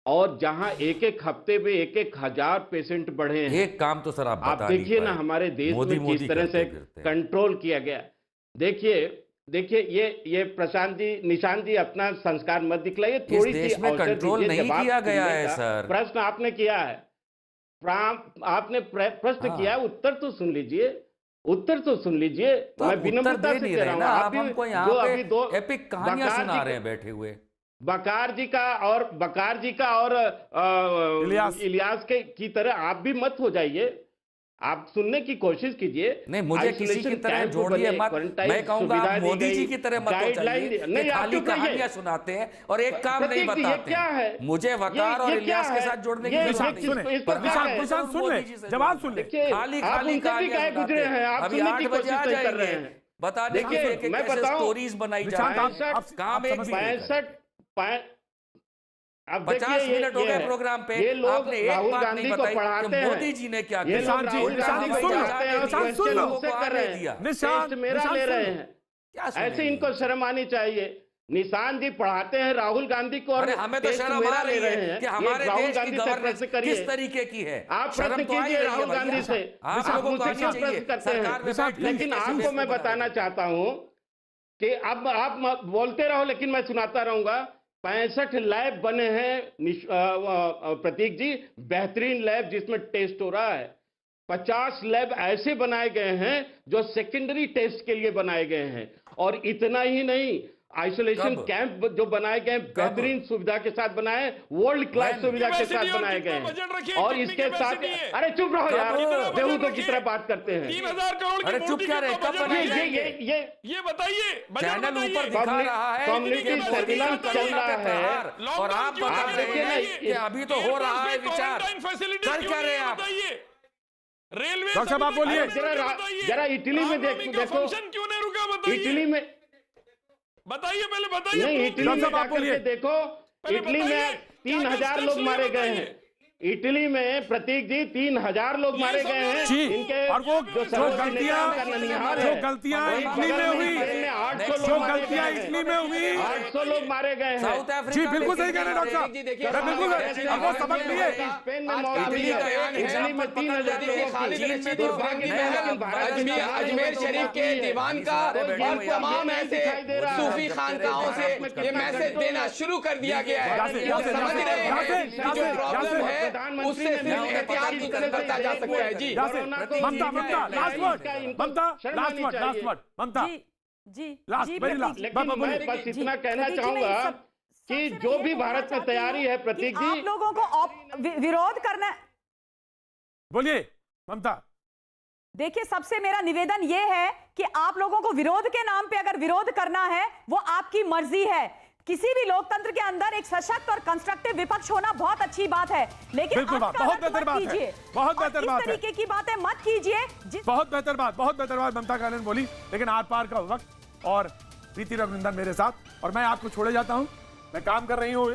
और जहां एक एक हफ्ते में एक एक हजार पेशेंट बढ़े हैं। एक काम तो सर आप आप बता नहीं देखिए ना पाए। हमारे देश मोदी में मोदी किस तरह करते से फिरते हैं। कंट्रोल किया गया। देखिए ये प्रशांत जी, निशांत जी, अपना संस्कार मत दिखलाइए, थोड़ी सी देश में अवसर कंट्रोल दीजिए नहीं जवाब किया गया सुनने है, का। सर। प्रश्न आपने किया है, आपने प्रश्न हाँ। किया, उत्तर तो सुन लीजिए, उत्तर तो सुन लीजिए। तो मैं आप उत्तर विनम्रता दे से नहीं कह रहे रहा हूँ, ना, आप आप भी हमको जो यहाँ अभी दो पे एपिक कहानियां बकार सुना जी रहे हैं बैठे हुए। बकार जी का और इलियास के की तरह आप भी मत हो जाइए। आप सुनने की कोशिश कीजिए। नहीं, मुझे किसी की Isolation तरह कैंप जोड़िए बने, मत। क्वारंटाइन मैं कहूंगा सुविधा आप दी मोदी जी गई, की तरह मत हो गाइडलाइन जाइए नहीं, कि आप खाली चुप रहिए। कहानियां सुनाते हैं और एक काम नहीं प्रतीक जी, ये बताते क्या है? हैं। मुझे वकार और ये क्या इलियास के है? साथ जोड़ने की ये जरूरत निशांत नहीं सुने, है। इस पर क्या निशांत है? निशांत सुन ले, मोदी जी से जवाब जोड़ो। सुन ले। देखिए, खाली आप खाली उनसे भी कहानियां कहे सुनाते गुजरे हैं। हैं, आप अभी सुनने 8 की बजे कोशिश आ नहीं कर रहे जाएंगे, हैं। बता देंगे देखिए, कि मैं कैसे बताऊं, स्टोरीज बनाई जा निशांत, रही है। आप काम एक भी नहीं कर रहे। अब 50 देखिए, मिनट हो ये गए है, प्रोग्राम पे, ये लोग आपने एक राहुल बात गांधी नहीं को बताई पढ़ाते कि हैं। मोदी जी ने क्या ये किया। लोग राहुल गांधी को सुन लो, पढ़ाते हैं और निशांत सुन लो। क्वेश्चन उससे कर रहे दिया। हैं, निशांत, टेस्ट मेरा निशांत ले सुन रहे लो। हैं। क्या ऐसे सुनेंगे? इनको शर्म आनी चाहिए। निशांत जी पढ़ाते हैं राहुल गांधी को और अरे हमें तो टेस्ट शर्म मेरा आ ले रही रहे है हैं। कि ये हमारे राहुल देश की गांधी से गवर्नेंस प्रश्न करिए। किस तरीके की है। आप शर्म प्रश्न तो आ ही कीजिए रही है राहुल भैया। गांधी से। आप आप लोगों को मुझसे आनी क्यों चाहिए। प्रश्न करते सरकार हैं? में बैठ के लेकिन कैसे आपको बेइज्जती मैं बना बताना रही है। चाहता हूं कि अब आप बोलते रहो, लेकिन मैं सुनाता रहूंगा। 65 लैब बने हैं प्रतीक जी, बेहतरीन लैब जिसमें टेस्ट हो रहा है। 50 लैब ऐसे बनाए गए हैं जो सेकेंडरी टेस्ट के लिए बनाए गए हैं। और इतना ही नहीं, आइसोलेशन कब? कैंप जो बनाए गए बेहतरीन सुविधा के साथ बनाए, वर्ल्ड क्लास सुविधा के साथ कैपेसिटी और बनाए गए कितना बजट रखिए, हैं। और कितनी इसके साथ, कैपेसिटी है? अरे चुप रहो यार, कितना बेहूदों बजट की रखिए? तरह बात करते हैं। 3000 करोड़ की अरे चुप मोदी क्या रहे, कितना कब बजट बनाए रखिए? ये ये बताइए, बजट चैनल बताइए। ऊपर दिखा रहा है कम्युनिटी कि मोदी सर्विलांस का चल रहा कोरोना पे है। प्रहार, और आप बता लॉकडाउन रहे क्यों हैं नहीं कि अभी तो हो रहा है विचार। कर क्या रहे हैं आप? रेलवे डॉक्टर साहब, आप बोलिए। जरा इटली में देखो, फंक्शन क्यों नहीं रुका बताइए? इटली में बताइए, पहले बताइए। नहीं, इटली में डॉक्टर साहब, आप जाकर बोलिए। के देखो, पहले इटली बताइए, में 3000 लोग मारे गए हैं। इटली में प्रतीक जी 3000 लोग मारे गए हैं। जी, इनके और वो जो जो गलतियां इटली में हुई, जो गलतियां इटली में हुई, 800 लोग मारे गए हैं। साउथ अफ्रीका जी में बिल्कुल सही कितनी कह रहे हैं डॉक्टर साहब। जी, देखिए, मैं बिल्कुल अब वो सबक लिए। स्पेन में आज मौत हुई इटली का है। बयान है। इटली में 3000 देखिए, लोगों खालिद की रशीद दुर्भाग्य और है, लेकिन भारत की अजमेर शरीफ के दीवान का और तमाम ऐसे सूफी खानकाहों से ये मैसेज देना शुरू कर दिया गया है। वो समझ रहे हैं कि जो प्रॉब्लम है उससे सिर्फ एहतियात नहीं बरता जा सकता है। जी, ममता लास्ट वर्ड, ममता लास्ट वर्ड ममता जी लास्ट वेरी लास्ट। लेकिन मैं बस इतना कहना चाहूंगा कि जो भी भारत में तैयारी है प्रतीक आप जी, लोगों को विरोध करना। बोलिए ममता। देखिए, सबसे मेरा निवेदन यह है कि आप लोगों को विरोध के नाम पे अगर विरोध करना है वो आपकी मर्जी है। किसी भी लोकतंत्र के अंदर एक सशक्त और कंस्ट्रक्टिव विपक्ष होना बहुत अच्छी बात है, लेकिन बिल्कुल बात, बहुत बेहतर बात है, बहुत बेहतर बात है। इस तरीके की बातें मत कीजिए। बहुत बेहतर बात ममता कानन बोली। लेकिन आर पार का वक्त और प्रीति रघुनंदन मेरे साथ, और मैं आपको छोड़े जाता हूं। मैं काम कर रही हूँ